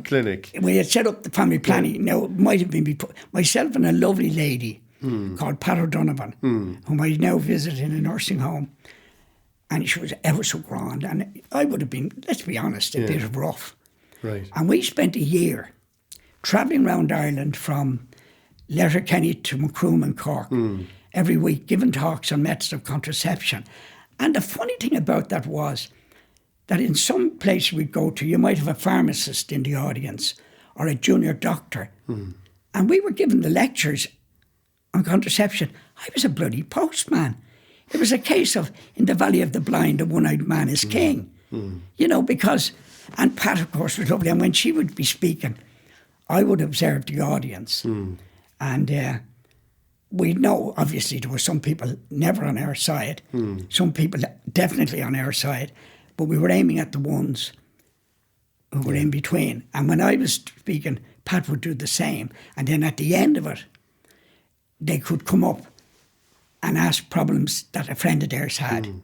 clinic. We had set up the family planning. Now, it might have been myself and a lovely lady called Pat O'Donovan, whom I now visit in a nursing home. And she was ever so grand. And I would have been, let's be honest, a bit rough. Right. And we spent a year travelling around Ireland from Letterkenny to Macroom and Cork every week, giving talks on methods of contraception. And the funny thing about that was that in some place we'd go to, you might have a pharmacist in the audience or a junior doctor. And we were given the lectures on contraception. I was a bloody postman. It was a case of, in the Valley of the Blind, a one-eyed man is king. You know, because... And Pat, of course, was lovely. And when she would be speaking, I would observe the audience. And we know, obviously, there were some people never on our side. Some people definitely on our side. But we were aiming at the ones who were in between. And when I was speaking, Pat would do the same. And then at the end of it, they could come up and ask problems that a friend of theirs had.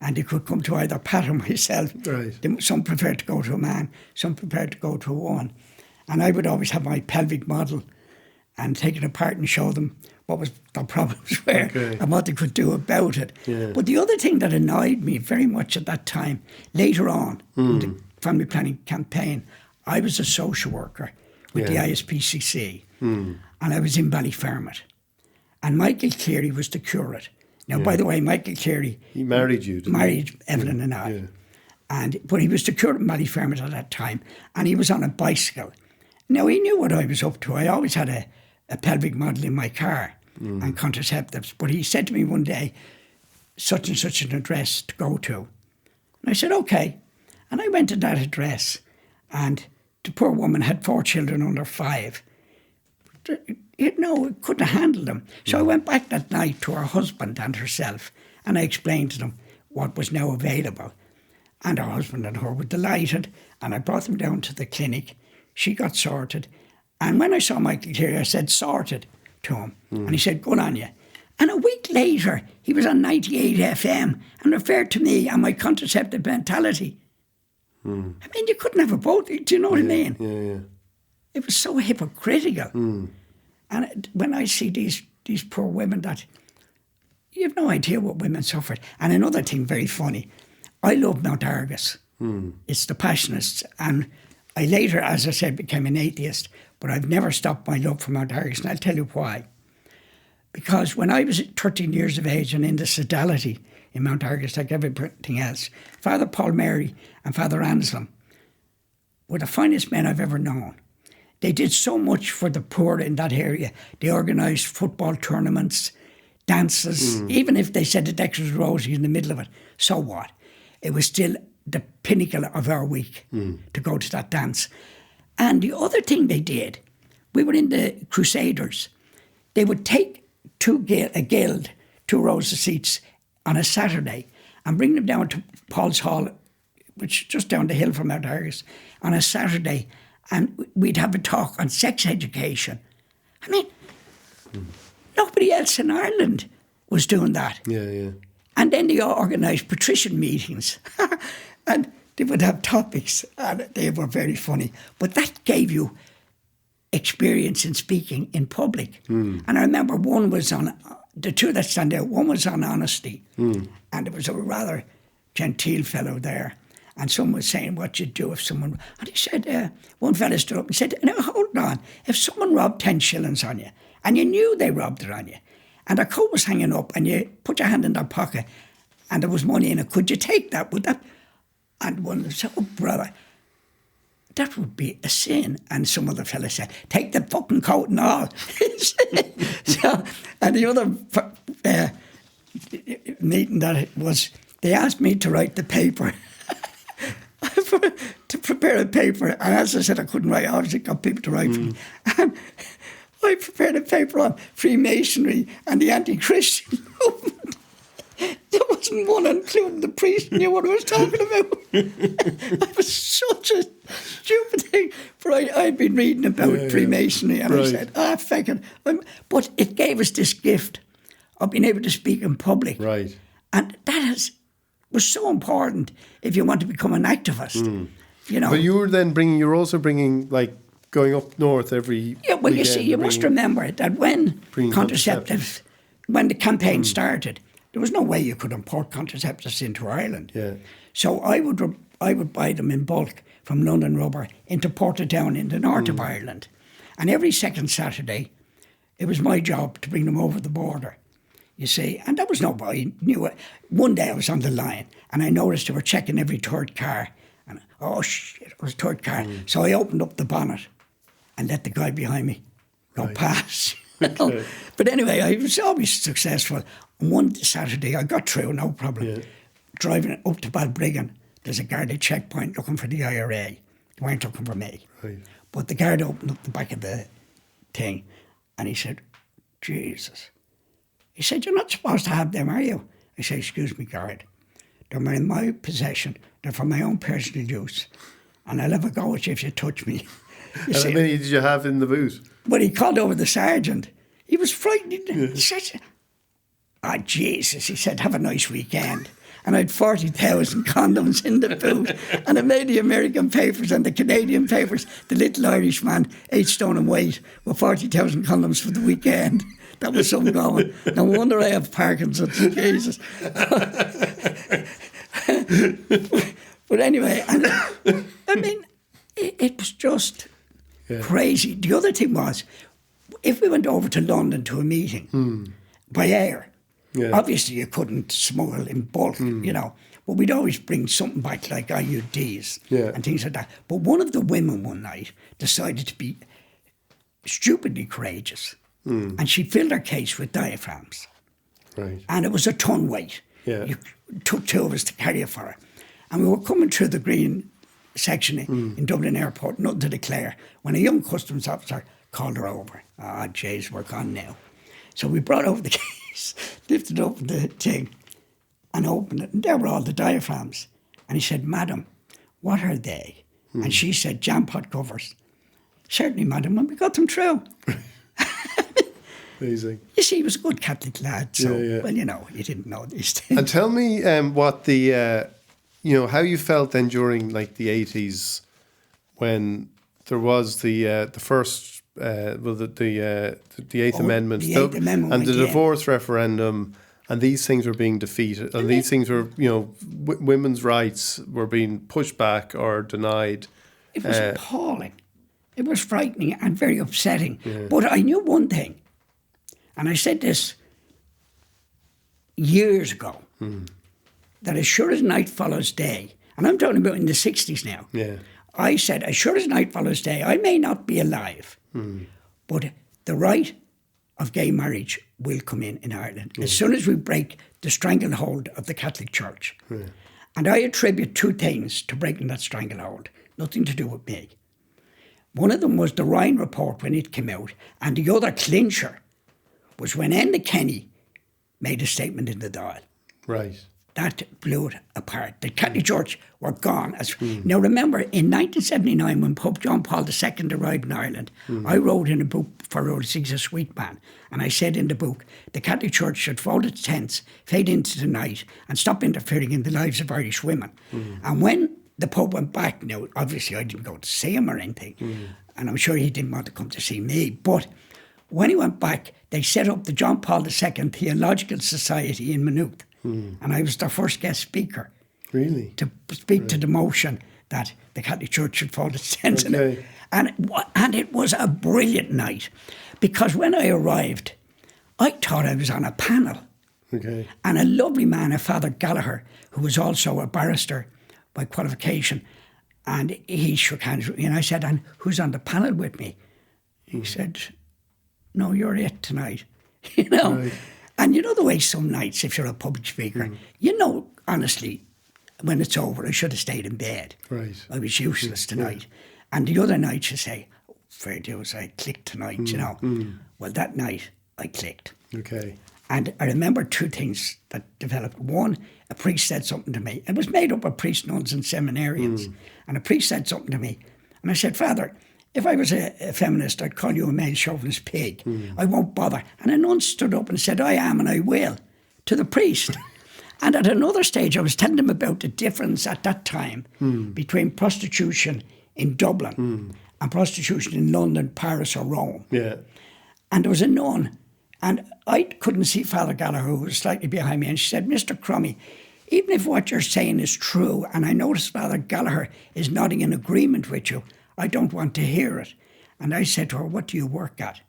And they could come to either Pat or myself. Right. Some preferred to go to a man, some preferred to go to a woman. And I would always have my pelvic model and take it apart and show them what was the problems were and what they could do about it. Yeah. But the other thing that annoyed me very much at that time, later on in the family planning campaign, I was a social worker with the ISPCC and I was in Ballyfermot. And Michael Cleary was the curate. Now, by the way, Michael Cleary... He married you, didn't he? Married Evelyn and I. Yeah. But he was the curate in Ballyfermot at that time, and he was on a bicycle. Now, he knew what I was up to. I always had a pelvic model in my car and contraceptives. But he said to me one day, such and such an address to go to. And I said, okay. And I went to that address, and the poor woman had 4 children under 5. Couldn't handle them. So I went back that night to her husband and herself, and I explained to them what was now available. And her husband and her were delighted, and I brought them down to the clinic. She got sorted. And when I saw Michael Cleary, I said, sorted to him. And he said, good on you. And a week later, he was on 98 FM and referred to me and my contraceptive mentality. I mean, you couldn't have a both. Do you know what I mean? Yeah. It was so hypocritical. And when I see these poor women that, you have no idea what women suffered. And another thing very funny, I love Mount Argus. It's the Passionists. And I later, as I said, became an atheist, but I've never stopped my love for Mount Argus, and I'll tell you why. Because when I was 13 years of age and in the sodality in Mount Argus, like everything else, Father Paul Mary and Father Anselm were the finest men I've ever known. They did so much for the poor in that area. They organised football tournaments, dances, even if they said the Dexter's was rosy in the middle of it. So what? It was still the pinnacle of our week to go to that dance. And the other thing they did, we were in the Crusaders. They would take a guild, 2 rows of seats on a Saturday and bring them down to Paul's Hall, which is just down the hill from Mount Argus, on a Saturday, and we'd have a talk on sex education. I mean, nobody else in Ireland was doing that. Yeah. And then they organised patrician meetings and they would have topics and they were very funny. But that gave you experience in speaking in public. And I remember one was on, the two that stand out, one was on honesty. And there was a rather genteel fellow there. And someone was saying what you'd do if someone... And he said, one fellow stood up and said, now hold on, if someone robbed 10 shillings on you and you knew they robbed it on you and a coat was hanging up and you put your hand in their pocket and there was money in it, could you take that? Would that... And one said, oh, brother, that would be a sin. And some other fella said, take the fucking coat and all. So, and the other meeting that it was, they asked me to write the paper. To prepare a paper, and as I said, I couldn't write. I obviously got people to write for me. And I prepared a paper on Freemasonry and the anti-Christian movement. There wasn't one, including the priest, knew what I was talking about. It was such a stupid thing. But I'd been reading about Freemasonry, and I said, fuck it. But it gave us this gift of being able to speak in public. Right. And that was so important if you want to become an activist. You know. But you were also bringing, like, going up north every well, weekend. You see, you must remember that when contraceptives, when the campaign started, there was no way you could import contraceptives into Ireland. Yeah. So I would buy them in bulk from London Rubber into Portadown in the north of Ireland. And every second Saturday, it was my job to bring them over the border. You see, and that was nobody knew it. One day I was on the line and I noticed they were checking every third car. And oh shit, it was a third car. So I opened up the bonnet and let the guy behind me go past. Okay. But anyway, I was always successful. And one Saturday I got through, no problem. Yeah. Driving up to Balbriggan, there's a guarded checkpoint looking for the IRA. They weren't looking for me. Right. But the guard opened up the back of the thing and he said, Jesus. He said, you're not supposed to have them, are you? I said, excuse me, guard. They're in my possession. They're for my own personal use. And I'll have a go at you if you touch me. And how many did you have in the boot? But he called over the sergeant. He was frightened. He said, Jesus. He said, have a nice weekend. And I had 40,000 condoms in the boot. And I made the American papers and the Canadian papers. The little Irish man, 8 stone in weight, with 40,000 condoms for the weekend. That was something going. No wonder I have Parkinson's. Jesus. But anyway, and, I mean, it was just crazy. The other thing was, if we went over to London to a meeting by air, obviously you couldn't smuggle in bulk, you know. But we'd always bring something back like IUDs and things like that. But one of the women one night decided to be stupidly courageous. And she filled her case with diaphragms. Right. And it was a ton weight. Yeah. It took 2 of us to carry it for her. And we were coming through the green section in Dublin Airport, nothing to declare, when a young customs officer called her over. Ah, jeez, we're gone now. So we brought over the case, lifted up the thing and opened it. And there were all the diaphragms. And he said, "Madam, what are they?" And she said, "Jam pot covers." "Certainly, madam," and we got them through. Amazing. You see, he was a good Catholic lad, so, Yeah. well, you know, he didn't know these things. And tell me what the, how you felt then during like the 80s when there was the first, the Eighth Amendment, the Eighth Amendment and the went in. divorce referendum, and these things were being defeated, and these things were, women's rights were being pushed back or denied. It was appalling. It was frightening and very upsetting. But I knew one thing, and I said this years ago, that as sure as night follows day, and I'm talking about in the 60s now, I said, as sure as night follows day, I may not be alive, but the right of gay marriage will come in Ireland as soon as we break the stranglehold of the Catholic Church. And I attribute 2 things to breaking that stranglehold, nothing to do with me. One of them was the Ryan report when it came out, and the other clincher was when Enda Kenny made a statement in the Dáil. Right. That blew it apart. The Catholic Church were gone. Now remember, in 1979, when Pope John Paul II arrived in Ireland, I wrote in a book for Rhodes, he's a sweet man, and I said in the book, the Catholic Church should fold its tents, fade into the night, and stop interfering in the lives of Irish women. And when the Pope went back, now obviously I didn't go to see him or anything, and I'm sure he didn't want to come to see me, but when he went back, they set up the John Paul II Theological Society in Maynooth. And I was their first guest speaker. Really? To speak to the motion that the Catholic Church should fold its tents. Okay. And it was a brilliant night, because when I arrived, I thought I was on a panel. Okay. And a lovely man, a Father Gallagher, who was also a barrister by qualification, and he shook hands with me, and I said, "And who's on the panel with me?" He said, "No, you're it tonight." Right. And you know the way some nights, if you're a public speaker, honestly, when it's over, I should have stayed in bed. Right. I was useless tonight. And the other night you say, "Oh, fair dues, I clicked tonight, Well, that night I clicked. Okay. And I remember 2 things that developed. One, a priest said something to me. It was made up of priests, nuns and seminarians. And a priest said something to me. And I said, "Father, if I was a feminist, I'd call you a male chauvinist pig. I won't bother." And a nun stood up and said, "I am and I will," to the priest. And at another stage, I was telling them about the difference at that time between prostitution in Dublin and prostitution in London, Paris or Rome. Yeah. And there was a nun, and I couldn't see Father Gallagher, who was slightly behind me, and she said, "Mr. Crummy, even if what you're saying is true, and I notice Father Gallagher is nodding in agreement with you, I don't want to hear it." And I said to her, "What do you work at?"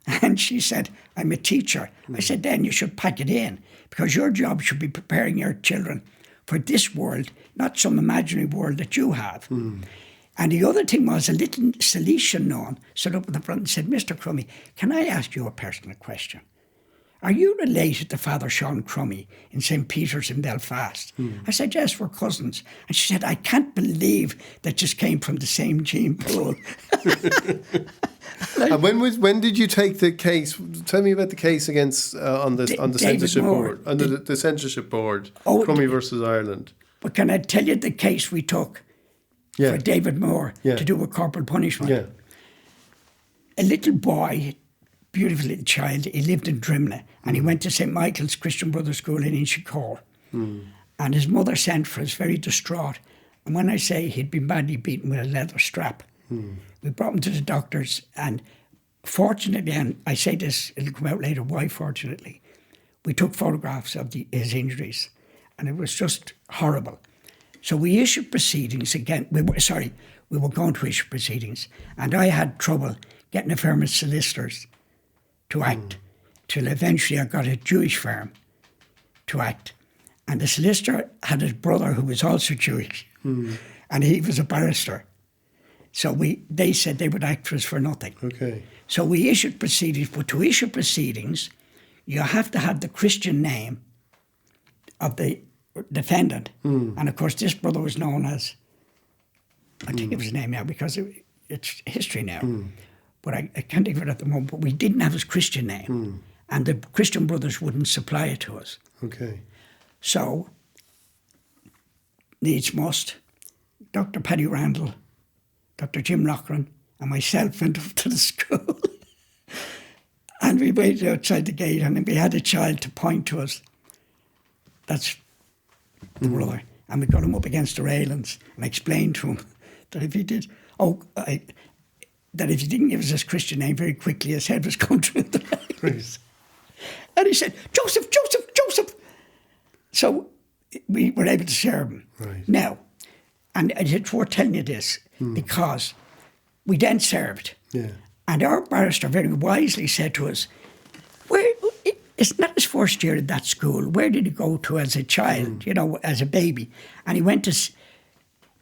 And she said, "I'm a teacher." I said, "Then you should pack it in, because your job should be preparing your children for this world, not some imaginary world that you have." And the other thing was, a little Salesian nun stood up in the front and said, "Mr. Crummy, can I ask you a personal question? Are you related to Father Sean Crummy in St. Peter's in Belfast?" I said, "Yes, we're cousins." And she said, "I can't believe that just came from the same gene pool." And when did you take the case? Tell me about the case against on the censorship Moore. board, under the censorship board, Oh, Crummy versus Ireland. But can I tell you the case we took for David Moore to do with corporal punishment? Yeah. A little boy, beautiful little child, he lived in Drimna, and he went to St. Michael's Christian Brothers School in Inchicore. And his mother sent for us, very distraught. And when I say he'd been badly beaten with a leather strap, we brought him to the doctors, and fortunately, and I say this, it'll come out later, why fortunately, we took photographs of his injuries, and it was just horrible. So we issued proceedings again. We were going to issue proceedings, and I had trouble getting a firm of solicitors to act, till eventually I got a Jewish firm to act. And the solicitor had a brother who was also Jewish, and he was a barrister. So they said they would act for us for nothing. Okay. So we issued proceedings, but to issue proceedings, you have to have the Christian name of the defendant. And of course, this brother was known as, I think it was his name now because it's history now, but I can't think of it at the moment. But we didn't have his Christian name, and the Christian brothers wouldn't supply it to us. Okay. So, needs must, Dr. Paddy Randall, Dr. Jim Loughran, and myself went up to the school. And we waited outside the gate, and we had a child to point to us. That's the brother. And we got him up against the railings and explained to him that if he did, that if he didn't give us his Christian name very quickly, his head was going through the railings. And he said, Joseph, Joseph, Joseph. So we were able to serve him. Right. Now, and it's worth telling you this, because we then served. Yeah. And our barrister very wisely said to us, it's not his first year at that school. Where did he go to as a child, as a baby? And he went to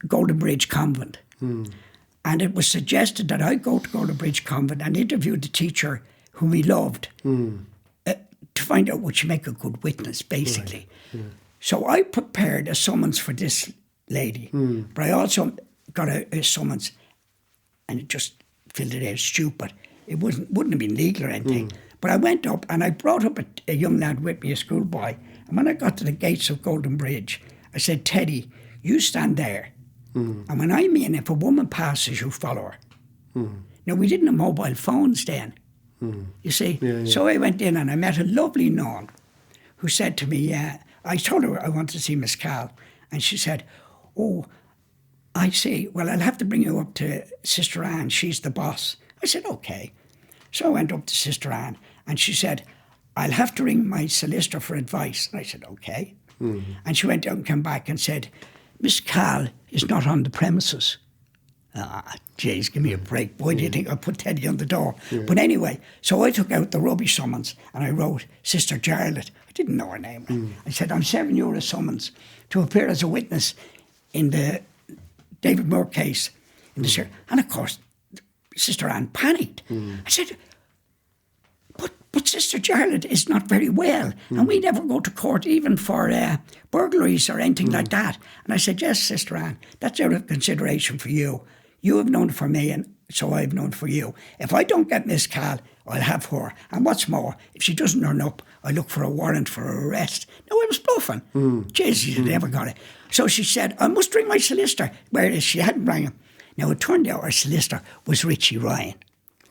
Golden Bridge Convent. And it was suggested that I go to Golden Bridge Convent and interview the teacher whom he loved to find out would she make a good witness, basically. Right. Yeah. So I prepared a summons for this lady, but I also got a summons, and it just filled it out stupid. It wouldn't have been legal or anything. But I went up and I brought up a young lad with me, a schoolboy. And when I got to the gates of Golden Bridge, I said, Teddy, you stand there. And when I mean, if a woman passes, you follow her. Now, we didn't have mobile phones then, you see. Yeah. So I went in and I met a lovely nun who said to me, I told her I wanted to see Miss Cal. And she said, oh, I see. Well, I'll have to bring you up to Sister Anne. She's the boss. I said, okay. So I went up to Sister Anne and she said, I'll have to ring my solicitor for advice. And I said, okay. And she went out and came back and said, Miss Cal is not on the premises. Jeez, give me a break. Why do you think I put Teddy on the door? Yeah. But anyway, so I took out the rubbish summons and I wrote Sister Jarlath. I didn't know her name. I said, I'm serving you a summons to appear as a witness in the David Moore case. In the and of course, Sister Anne panicked. I said, but Sister Jarlath is not very well, and we never go to court even for burglaries or anything like that. And I said, yes, Sister Anne, that's out of consideration for you. You have known for me, and so I've known for you. If I don't get Miss Cal, I'll have her. And what's more, if she doesn't turn up, I look for a warrant for her arrest. No, I was bluffing. Jesus, you never got it. So she said, I must ring my solicitor. Whereas she hadn't rang him. Now, it turned out our solicitor was Richie Ryan.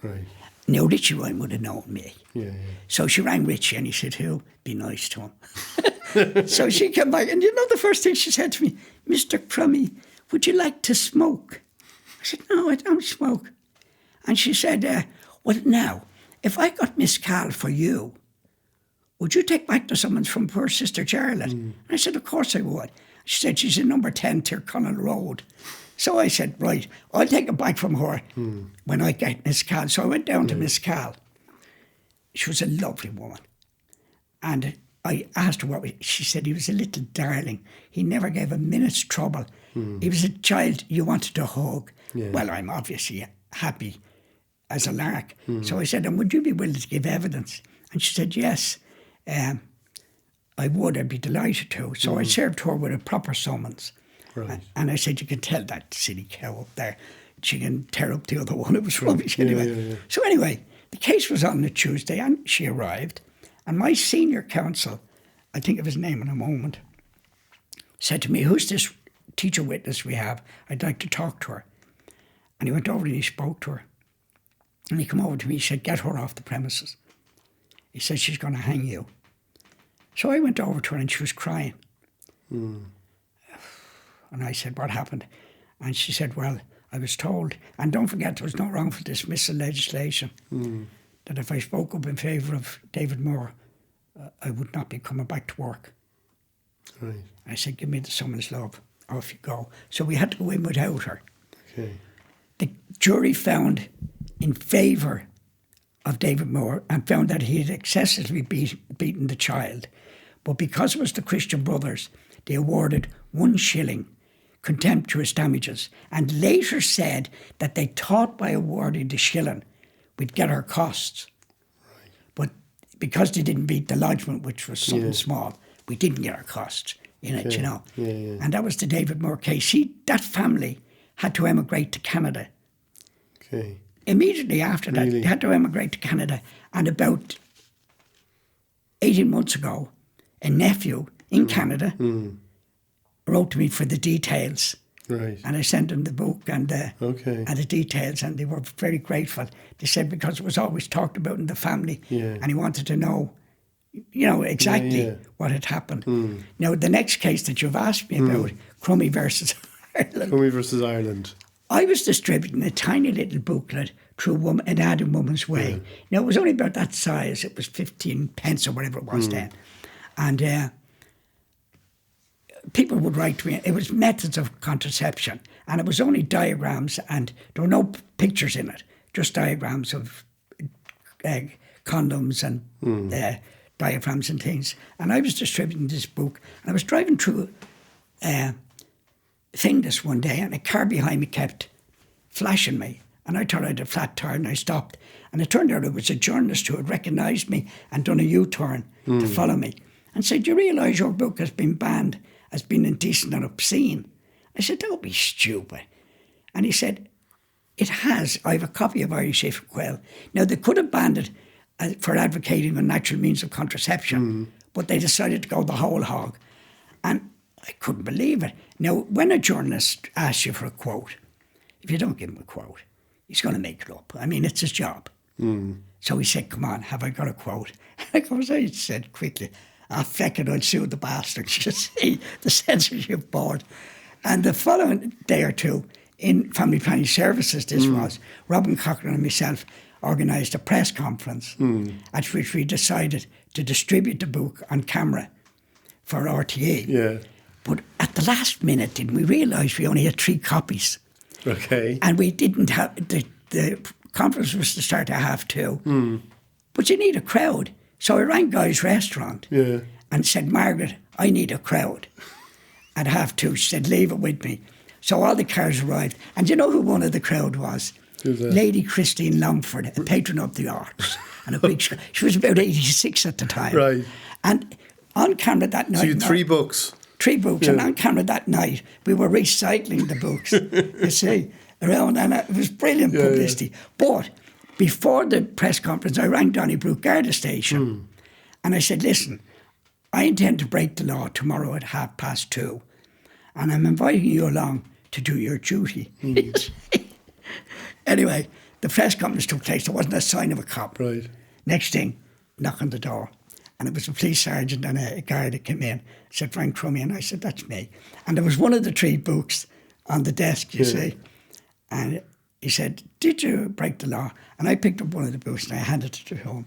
Right. Now, Richie Ryan would have known me. Yeah. So she rang Richie and he said, who? Be nice to him. So she came back and the first thing she said to me, Mr. Crummy, would you like to smoke? I said, no, I don't smoke. And she said, well, now, if I got Miss Cal for you, would you take back the summons from poor Sister Jarlath? And I said, of course I would. She said, she's in number 10 Tyrconnell Road. So I said, right, I'll take it back from her when I get Miss Cal. So I went down to Miss Cal. She was a lovely woman. And I asked her she said he was a little darling. He never gave a minute's trouble. He was a child you wanted to hug. Yeah. Well, I'm obviously happy as a lark. So I said, and would you be willing to give evidence? And she said, yes, I would. I'd be delighted to. So I served her with a proper summons. Right. And I said, you can tell that silly cow up there, she can tear up the other one. It was rubbish anyway. Yeah. So anyway, the case was on a Tuesday and she arrived. And my senior counsel, I'll think of his name in a moment, said to me, who's this teacher witness we have? I'd like to talk to her. And he went over and he spoke to her. And he came over to me, he said, get her off the premises. He said, she's going to hang you. So I went over to her and she was crying. And I said, what happened? And she said, well, I was told, and don't forget there was no wrongful dismissal legislation, that if I spoke up in favour of David Moore, I would not be coming back to work. Right. I said, give me the summons, love. Off you go. So we had to go in without her. Okay. The jury found in favour of David Moore and found that he had excessively beaten the child. But because it was the Christian Brothers, they awarded 1 shilling contemptuous damages, and later said that they thought by awarding the shilling we'd get our costs. Right. But because they didn't beat the lodgement, which was something small, we didn't get our costs in it, you know. Yeah. And that was the David Moore case. That family had to emigrate to Canada. Okay. Immediately after that, they had to emigrate to Canada. And about 18 months ago, a nephew in Canada wrote to me for the details. Right. And I sent him the book and the details, and they were very grateful. They said because it was always talked about in the family, and he wanted to know, you know, exactly what had happened. Now, the next case that you've asked me about, Crummy versus Ireland. Crummy versus Ireland. I was distributing a tiny little booklet through an Ad in Woman's Way. Now, it was only about that size. It was 15 pence or whatever it was then. And people would write to me. It was methods of contraception. And it was only diagrams, and there were no pictures in it, just diagrams of condoms and diaphragms and things. And I was distributing this book, and I was driving through Findus one day, and a car behind me kept flashing me, and I thought I had a flat tire, and I stopped, and it turned out it was a journalist who had recognised me and done a U-turn to follow me, and said, "Do you realise your book has been banned as being indecent and obscene?" I said, "Don't be stupid." And he said, "It has. I have a copy of Irish If Quell." Now, they could have banned it for advocating a natural means of contraception, but they decided to go the whole hog, and I couldn't believe it. Now, when a journalist asks you for a quote, if you don't give him a quote, he's going to make it up. I mean, it's his job. So he said, "Come on, have I got a quote?" And of course, I said quickly, feck it, I'll sue the bastards. You see, the censorship board. And the following day or two, in Family Planning Services, this was, Robin Cochran and myself organised a press conference at which we decided to distribute the book on camera for RTE. Yeah. But at the last minute, didn't we realise we only had 3 copies? Okay. And we didn't have, the conference was to start at 2:30. But you need a crowd. So I rang Guy's Restaurant and said, "Margaret, I need a crowd." At 2:30, she said, "Leave it with me." So all the cars arrived. And you know who one of the crowd was? Who's that? Lady Christine Longford, a patron of the arts. And a big, she was about 86 at the time. Right. And on camera that night... So you had 3 books? 3 books, and on camera that night, we were recycling the books, you see, around, and it was brilliant publicity. But before the press conference, I rang Donnybrook Garda Station, and I said, "Listen, I intend to break the law tomorrow at 2:30, and I'm inviting you along to do your duty." Anyway, the press conference took place. There wasn't a sign of a cop. Right. Next thing, knock on the door. And it was a police sergeant and a guard that came in, said, "Frank Crummy." And I said, "That's me." And there was one of the 3 books on the desk, you see. And he said, "Did you break the law?" And I picked up one of the books and I handed it to him.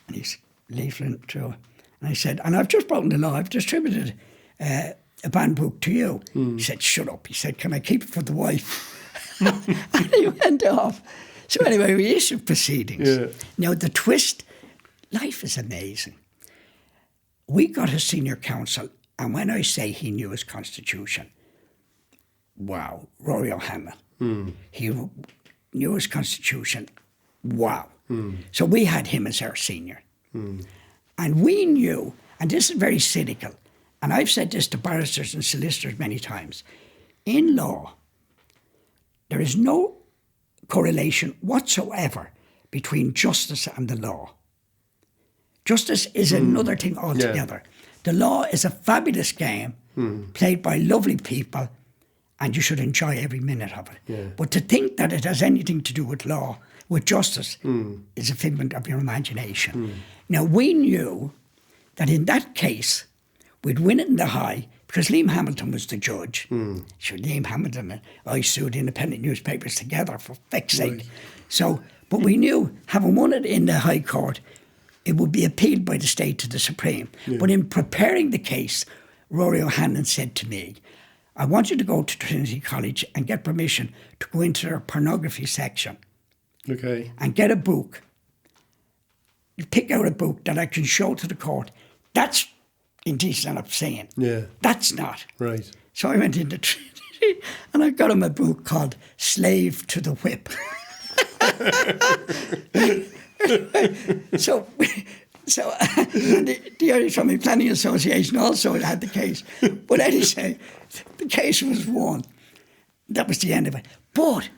And he's leafling through it. And I said, "And I've just broken the law. I've distributed a banned book to you." He said, "Shut up." He said, "Can I keep it for the wife?" And he went off. So anyway, we issued proceedings. Now, the twist, life is amazing. We got a senior counsel, and when I say he knew his constitution, wow, Rory O'Hanlon. He knew his constitution, wow. So we had him as our senior. And we knew, and this is very cynical, and I've said this to barristers and solicitors many times, in law, there is no correlation whatsoever between justice and the law. Justice is another thing altogether. The law is a fabulous game played by lovely people, and you should enjoy every minute of it. But to think that it has anything to do with law, with justice, is a figment of your imagination. Now, we knew that in that case, we'd win it in the high, because Liam Hamilton was the judge. Sure, Liam Hamilton and I sued independent newspapers together, for feck's sake. So, but we knew, having won it in the High Court, it would be appealed by the state to the Supreme. But in preparing the case, Rory O'Hanlon said to me, "I want you to go to Trinity College and get permission to go into their pornography section and get a book. Pick out a book that I can show to the court. That's indecent and obscene. Yeah. That's not. Right. So I went into Trinity and I got him a book called Slave to the Whip. So and the Irish Family Planning Association also had the case. But anyway, the case was won. That was the end of it. But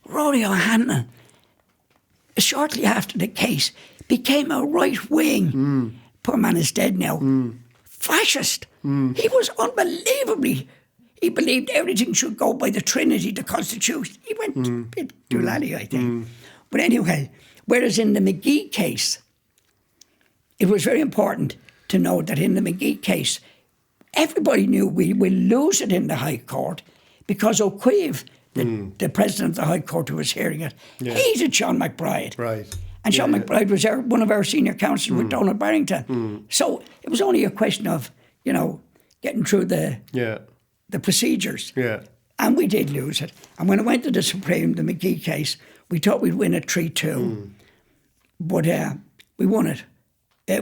Rory O'Hanlon, shortly after the case, became a right-wing, poor man is dead now, fascist. He was unbelievably, he believed everything should go by the Trinity, the Constitution. He went a bit doolally, I think. But anyway, whereas in the McGee case, it was very important to know that in the McGee case, everybody knew we will lose it in the High Court because O'Keefe, the president of the High Court who was hearing it, hated Sean McBride. Right. And Sean McBride was one of our senior counsellors with Donald Barrington. So it was only a question of, getting through the procedures. Yeah. And we did lose it. And when it went to the Supreme, the McGee case, we thought we'd win it 3-2. But we won it.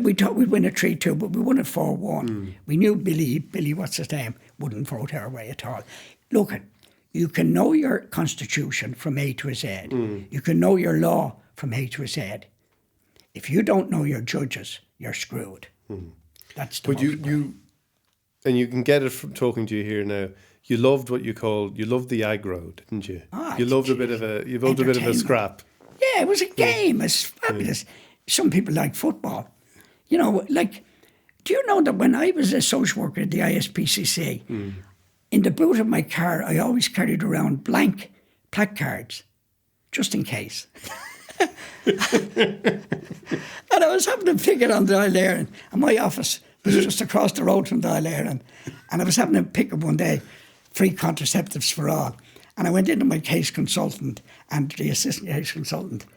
We thought we'd win it 3-2, but we won it 4-1. We knew Billy, what's his name, wouldn't vote our way at all. Look, you can know your constitution from A to Z. You can know your law from A to Z. If you don't know your judges, you're screwed. That's the But you and you can get it from talking to you here now. You loved you loved the aggro, didn't you? You loved a bit of a scrap. Yeah, it was a game. It's fabulous. Some people like football. Do you know that when I was a social worker at the ISPCC, in the boot of my car, I always carried around blank placards, just in case. And I was having to pick it on the Isle Éireann, and my office was just across the road from the Isle Éireann. And I was having to pick up one day, free contraceptives for all. And I went into my case consultant and the assistant case consultant,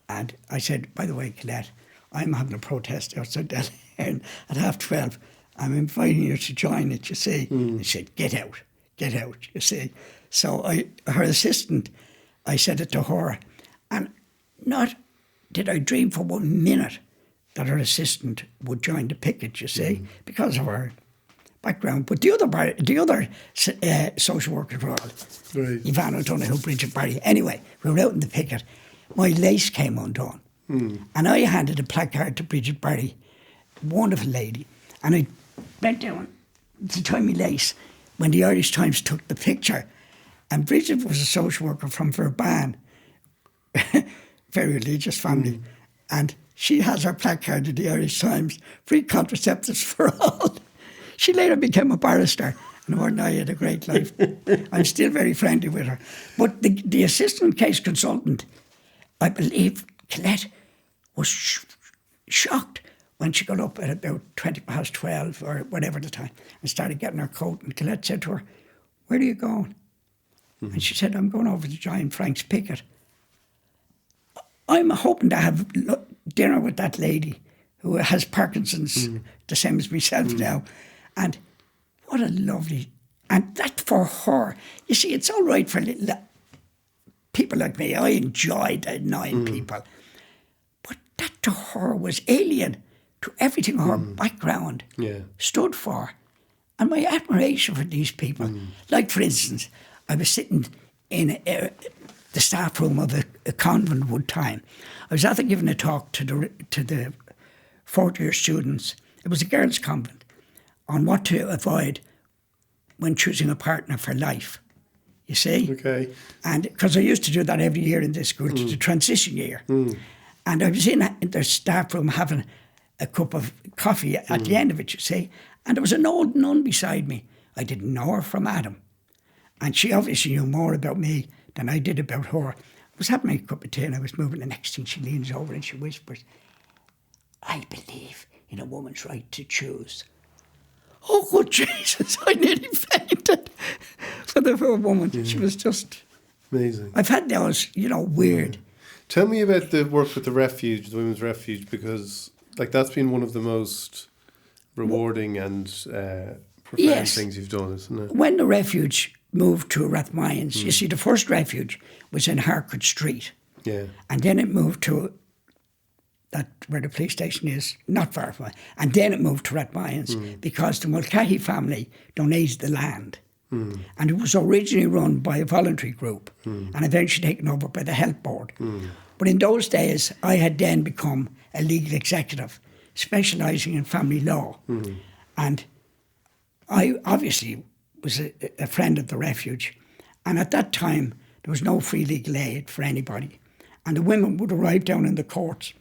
and I said, by the way, Colette, I'm having a protest outside the Isle Éireann at 12:30. I'm inviting you to join it, you see. And she said, get out, you see. So her assistant, I said it to her, and not did I dream for 1 minute that her assistant would join the picket, you see, because of her background. But the other social workers were all, Yvonne O'Donoghue, Bridget Barry. Anyway, we were out in the picket. My lace came undone. And I handed a placard to Bridget Barry, wonderful lady, and I bent down to tie my lace when the Irish Times took the picture. And Bridget was a social worker from Verban, very religious family, and she has her placard in the Irish Times, free contraceptives for all. She later became a barrister, and her and I had a great life. I'm still very friendly with her. But the assistant case consultant, I believe, Colette, was shocked when she got up at about 12:20 or whatever the time and started getting her coat. And Colette said to her, where are you going? And she said, I'm going over to join Frank's picket. I'm hoping to have dinner with that lady who has Parkinson's, the same as myself now. And what a lovely... And that for her, you see, it's all right for little people like me. I enjoyed annoying people. But that to her was alien to everything her background stood for. And my admiration for these people. Like, for instance, I was sitting in the staff room of a convent one time. I was after giving a talk to the fourth-year students. It was a girls' convent on what to avoid when choosing a partner for life. You see? Okay. And because I used to do that every year in this school, the transition year. And I was in their staff room having a cup of coffee at the end of it, you see. And there was an old nun beside me. I didn't know her from Adam. And she obviously knew more about me than I did about her. I was having a cup of tea and I was moving. The next thing she leans over and she whispers, I believe in a woman's right to choose. Oh, good Jesus, I nearly fainted for the poor woman. She was just... Amazing. I've had those, weird... Tell me about the work with the refuge, the Women's Refuge, because that's been one of the most rewarding and profound things you've done, isn't it? When the refuge moved to Rathmines, you see, the first refuge was in Harcourt Street. Yeah. And then it moved to that where the police station is, not far from it. And then it moved to Rathmines because the Mulcahy family donated the land. And it was originally run by a voluntary group and eventually taken over by the health board. But in those days, I had then become a legal executive, specialising in family law. And I obviously was a friend of the refuge. And at that time, there was no free legal aid for anybody. And the women would arrive down in the courts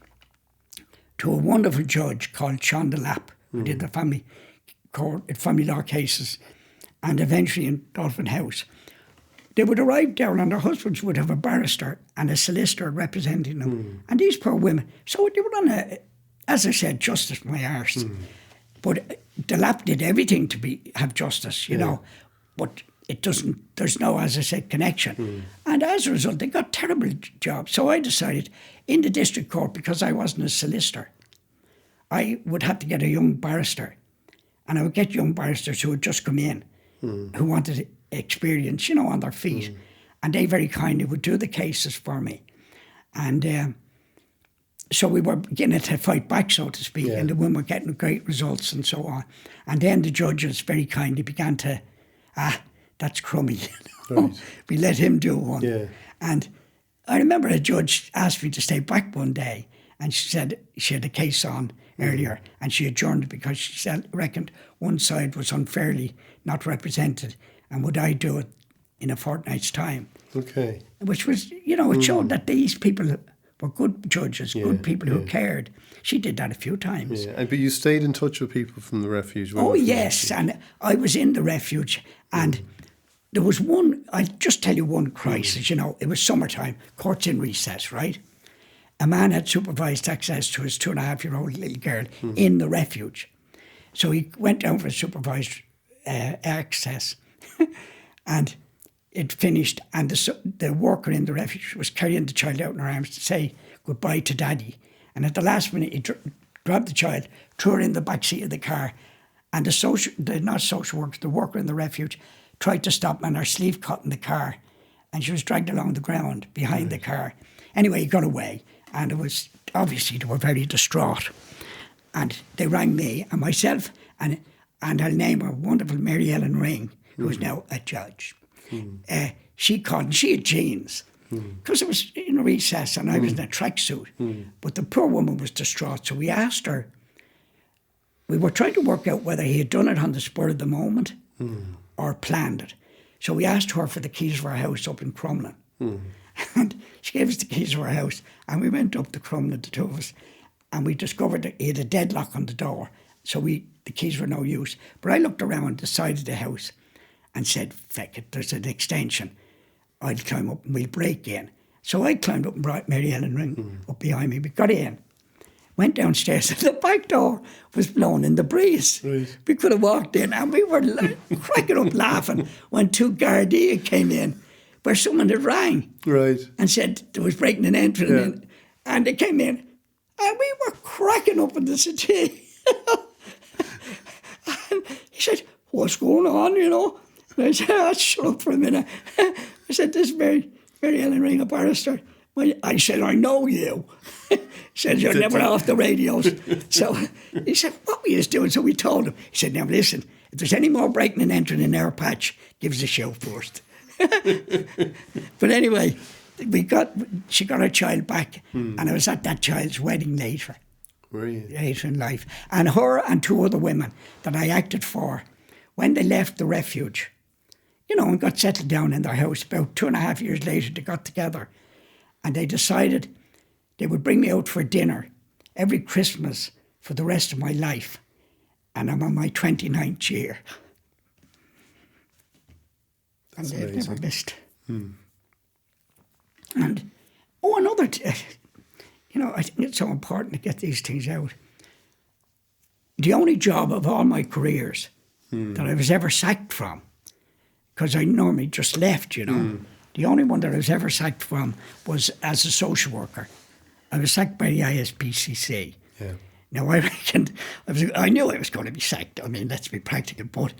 to a wonderful judge called Sean Delap, who did the family law cases, and eventually in Dolphin House. They would arrive down and their husbands would have a barrister and a solicitor representing them. And these poor women, so they were on as I said, justice my arse. But Delap did everything to have justice, you know, but it doesn't, there's no, as I said, connection. And as a result, they got terrible jobs. So I decided in the district court, because I wasn't a solicitor, I would have to get a young barrister. And I would get young barristers who had just come in, who wanted experience, you know, on their feet. And they very kindly would do the cases for me. And so we were beginning to fight back, so to speak, and the women were getting great results and so on. And then the judges very kindly began to, that's Crummy. You know? Right. We let him do one. Yeah. And I remember a judge asked me to stay back one day, and she said she had a case on earlier, and she adjourned it because she said, reckoned one side was unfairly not represented, and would I do it in a fortnight's time? Okay. Which was, you know, it showed that these people were good judges, good people who cared. She did that a few times. Yeah. But you stayed in touch with people from the refuge? Oh, yes. And I was in the refuge, and there was one, I'll just tell you one crisis, you know, it was summertime, courts in recess, right? A man had supervised access to his 2.5-year-old little girl in the refuge. So he went down for supervised access and it finished, and the worker in the refuge was carrying the child out in her arms to say goodbye to Daddy. And at the last minute, he grabbed the child, threw her in the back seat of the car, and the worker in the refuge tried to stop, and her sleeve caught in the car, and she was dragged along the ground behind the car. Anyway, he got away, and it was obviously they were very distraught, and they rang me and myself, and I'll name her, wonderful Mary Ellen Ring, who is now a judge. She called, and she had jeans, because it was in a recess and I was in a tracksuit. But the poor woman was distraught, so we asked her, we were trying to work out whether he had done it on the spur of the moment or planned it. So we asked her for the keys of her house up in Crumlin. And she gave us the keys of her house, and we went up to Crumlin, the two of us, and we discovered that he had a deadlock on the door, so the keys were no use. But I looked around the side of the house and said, feck it, there's an extension. I'll climb up and we'll break in. So I climbed up and brought Mary Ellen Ring up behind me. We got in, went downstairs, and the back door was blowing in the breeze. Right. We could have walked in, and we were cracking up laughing when two Gardaí came in, where someone had rang and said there was breaking and entering in. And they came in, and we were cracking up in the city. And he said, what's going on, you know? And I said, shut up for a minute. I said, this is Mary Ellen Ring, a barrister. I said, I know you. He said, you're never off the radios. So he said, what were you doing? So we told him. He said, now listen, if there's any more breaking and entering in our patch, give us a shout first. But anyway, she got her child back, and I was at that child's wedding later. Were you? Later in life. And her and two other women that I acted for, when they left the refuge, you know, and got settled down in their house, about 2.5 years later, they got together and they decided they would bring me out for dinner every Christmas for the rest of my life. And I'm on my 29th year. That's and they've amazing. never missed. And, another, you know, I think it's so important to get these things out. The only job of all my careers that I was ever sacked from, because I normally just left, you know. The only one that I was ever sacked from was as a social worker. I was sacked by the ISPCC. Yeah. Now, I reckoned, I knew I was going to be sacked. I mean, let's be practical, but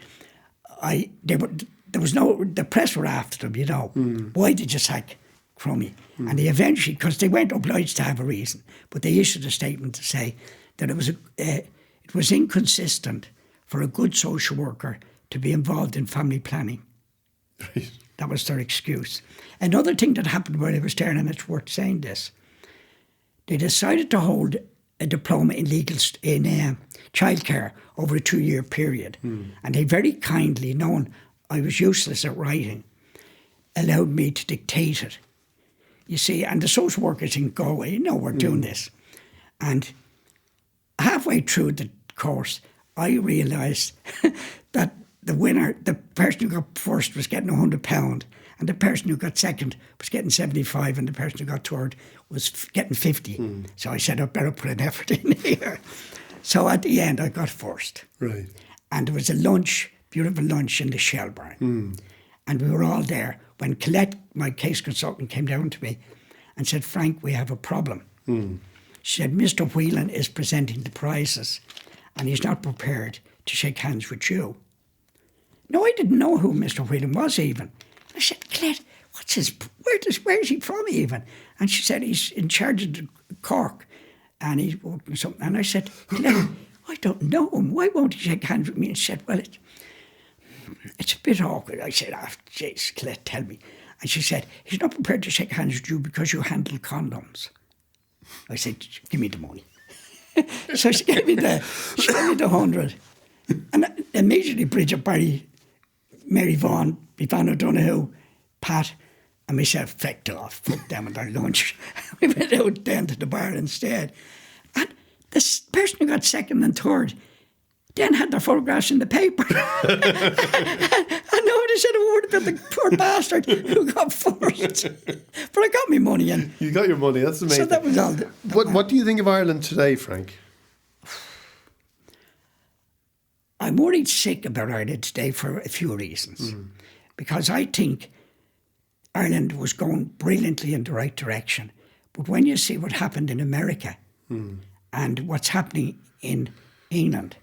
the press were after them, you know. Why did you sack Crummy. And they eventually, because they weren't obliged to have a reason, but they issued a statement to say that it was inconsistent for a good social worker to be involved in family planning. Right. That was their excuse. Another thing that happened while I was there, and it's worth saying this, they decided to hold a diploma in childcare over a 2-year period. And they very kindly, knowing I was useless at writing, allowed me to dictate it. You see, and the social workers in Galway, we're doing this. And halfway through the course, I realised that the winner, the person who got first was getting £100, and the person who got second was getting 75, and the person who got third was getting 50. So I said, I'd better put an effort in here. So at the end, I got first. Right. And there was a lunch, beautiful lunch in the Shell Barn. And we were all there when Colette, my case consultant, came down to me and said, Frank, we have a problem. She said, Mr. Whelan is presenting the prizes and he's not prepared to shake hands with you. No, I didn't know who Mr. Whelan was even. I said, Colette, where is he from even? And she said, he's in charge of the Cork and he's working something. And I said, Colette, I don't know him. Why won't he shake hands with me? And she said, well, it's a bit awkward. I said, jeez, Colette, tell me. And she said, he's not prepared to shake hands with you because you handle condoms. I said, give me the money. So she gave me the 100. And immediately Bridget Barry, Mary Vaughan, Ivana Donoghue, Pat, and myself fecked off, fuck them at their lunch. We went out then to the bar instead. And this person who got second and third then had their photographs in the paper. And nobody said a word about the poor bastard who got first. But I got my money in. You got your money, that's amazing. So that was all. What do you think of Ireland today, Frank? I'm worried sick about Ireland today for a few reasons. Because I think Ireland was going brilliantly in the right direction. But when you see what happened in America and what's happening in England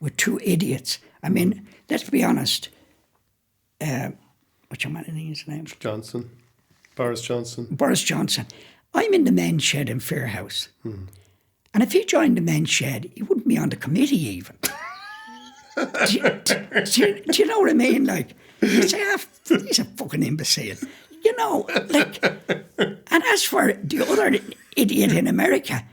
with two idiots, I mean, let's be honest, what's your man's name? Boris Johnson. Boris Johnson. I'm in the men's shed in Fairhouse. And if he joined the men's shed, he wouldn't be on the committee even. do you know what I mean? Like, you say, he's a fucking imbecile. You know, like, and as for the other idiot in America,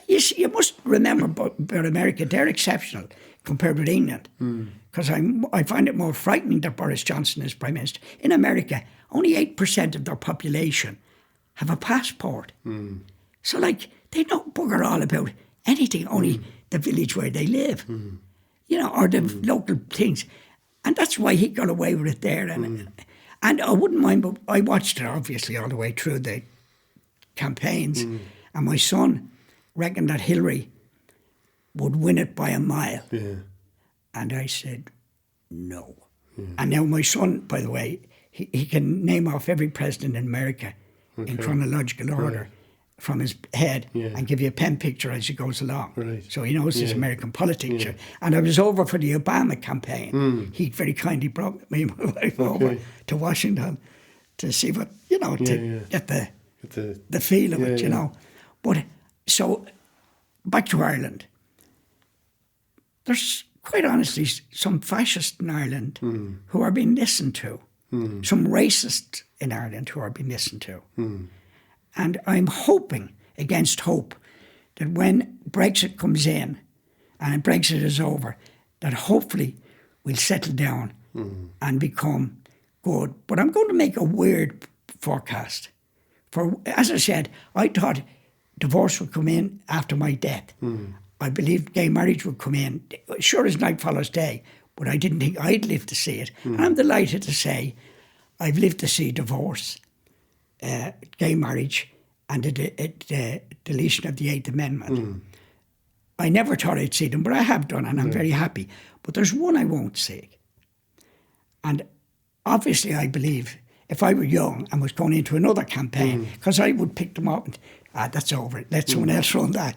you must remember about America, they're exceptional compared with England. Because I find it more frightening that Boris Johnson is Prime Minister. In America, only 8% of their population have a passport. So, like, they don't bugger all about anything, only the village where they live, you know, or the local things. And that's why he got away with it there. And I wouldn't mind, but I watched it obviously all the way through the campaigns. And my son reckoned that Hillary would win it by a mile. And I said, no. And now my son, by the way, he can name off every president in America in chronological order from his head and give you a pen picture as he goes along. So he knows his American politics. And I was over for the Obama campaign. He very kindly brought me and my wife over to Washington to see what, you know, to get the feel of it, you know. But so, back to Ireland. There's, quite honestly, some fascists in Ireland who are being listened to. Some racists in Ireland who are being listened to. And I'm hoping, against hope, that when Brexit comes in and Brexit is over, that hopefully we'll settle down and become good. But I'm going to make a weird forecast. For, as I said, I thought divorce would come in after my death. I believed gay marriage would come in, sure as night follows day, but I didn't think I'd live to see it. And I'm delighted to say I've lived to see divorce, gay marriage, and the deletion of the Eighth Amendment. I never thought I'd see them, but I have done, and I'm very happy. But there's one I won't see. And obviously I believe if I were young and was going into another campaign, because I would pick them up and, that's over, let someone else run that.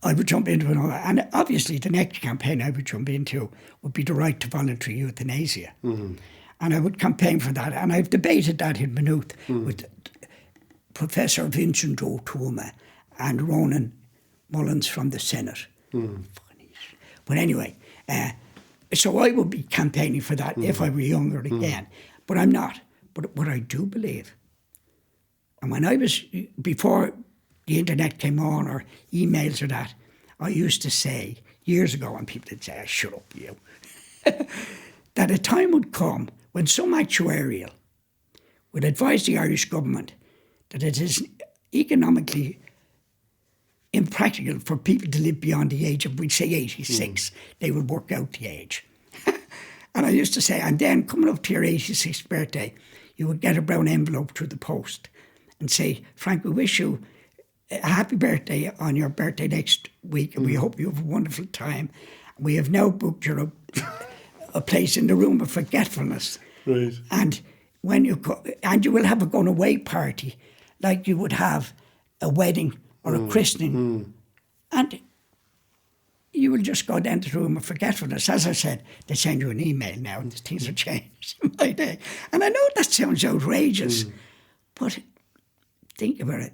I would jump into another. And obviously the next campaign I would jump into would be the right to voluntary euthanasia. And And I would campaign for that. And I've debated that in Maynooth with Professor Vincent O'Toole and Ronan Mullins from the Senate. But anyway, so I would be campaigning for that if I were younger again. But I'm not. But what I do believe, and when I was, before the internet came on or emails or that, I used to say, years ago, and people would say, oh, shut up, you, that a time would come when some actuarial would advise the Irish government that it is economically impractical for people to live beyond the age of, we'd say 86, they would work out the age. And I used to say, and then coming up to your 86th birthday, you would get a brown envelope through the post and say, Frank, we wish you a happy birthday on your birthday next week, and we hope you have a wonderful time. We have now booked you a place in the room of forgetfulness. Right. And when you go, and you will have a going away party like you would have a wedding or a christening. And you will just go down to the room of forgetfulness. As I said, they send you an email now and things have changed in my day. And I know that sounds outrageous, but think about it.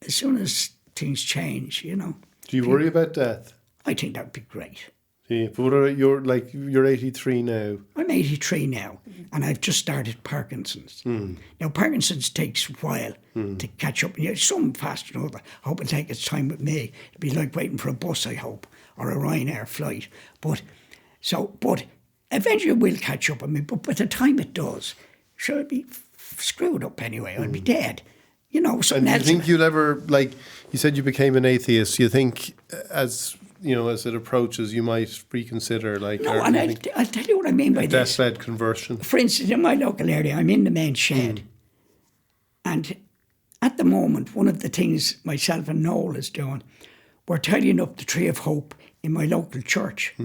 As soon as things change, you know. Do you worry about death? I think that would be great. Yeah, but what are you're 83 now. I'm 83 now, and I've just started Parkinson's. Now, Parkinson's takes a while to catch up. Some faster than others. I hope it'll take its time with me. It'll be like waiting for a bus, I hope, or a Ryanair flight. But eventually it will catch up with me. But by the time it does, sure, I'll be screwed up anyway. I'll be dead. You know, something else. And do you think you'll ever, like you said, you became an atheist? You think as it approaches, you might reconsider, like... No, and I'll tell you what I mean by this. Deathbed conversion. For instance, in my local area, I'm in the main shed. And at the moment, one of the things myself and Noel is doing, we're tidying up the Tree of Hope in my local church.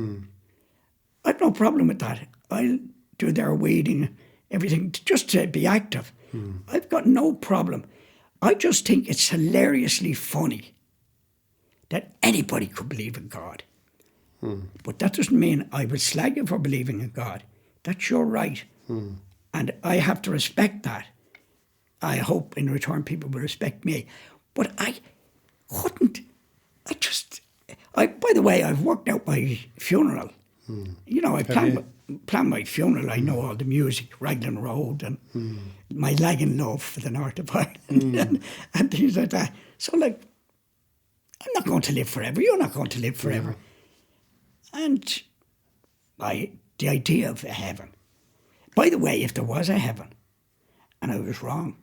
I've no problem with that. I'll do their weeding, everything, just to be active. I've got no problem. I just think it's hilariously funny that anybody could believe in God. But that doesn't mean I would slag you for believing in God. That's your right. And I have to respect that. I hope in return people will respect me. But I couldn't. By the way, I've worked out my funeral. You know, I plan my funeral. I know all the music, Raglan Road, and my lagging love for the north of Ireland and things like that. So, like, I'm not going to live forever. You're not going to live forever. And the idea of a heaven. By the way, if there was a heaven and I was wrong,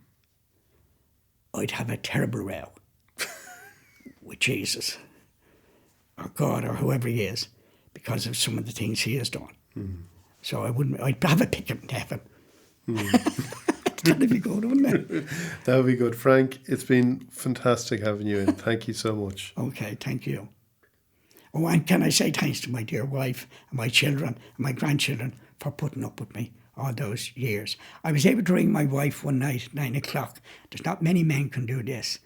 I'd have a terrible row with Jesus or God or whoever he is because of some of the things he has done. So I'd have a picket in heaven. That'd be good, wouldn't it? That would be good. Frank, it's been fantastic having you in. Thank you so much. Okay, thank you. Oh, and can I say thanks to my dear wife and my children and my grandchildren for putting up with me all those years. I was able to ring my wife one night at 9 o'clock. There's not many men can do this.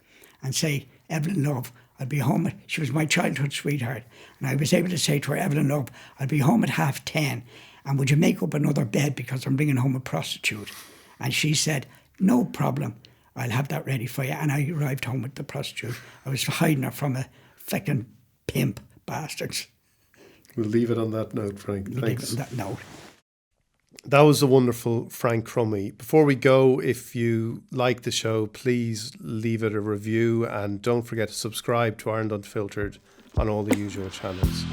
And say, Evelyn, love, I'll be home. She was my childhood sweetheart. And I was able to say to her, Evelyn, love, I'll be home at 10:30. And would you make up another bed because I'm bringing home a prostitute? And she said, no problem. I'll have that ready for you. And I arrived home with the prostitute. I was hiding her from a fucking pimp bastards. We'll leave it on that note, Frank. Thanks. Leave it on that note. That was the wonderful Frank Crummy. Before we go, if you like the show, please leave it a review and don't forget to subscribe to Ireland Unfiltered on all the usual channels.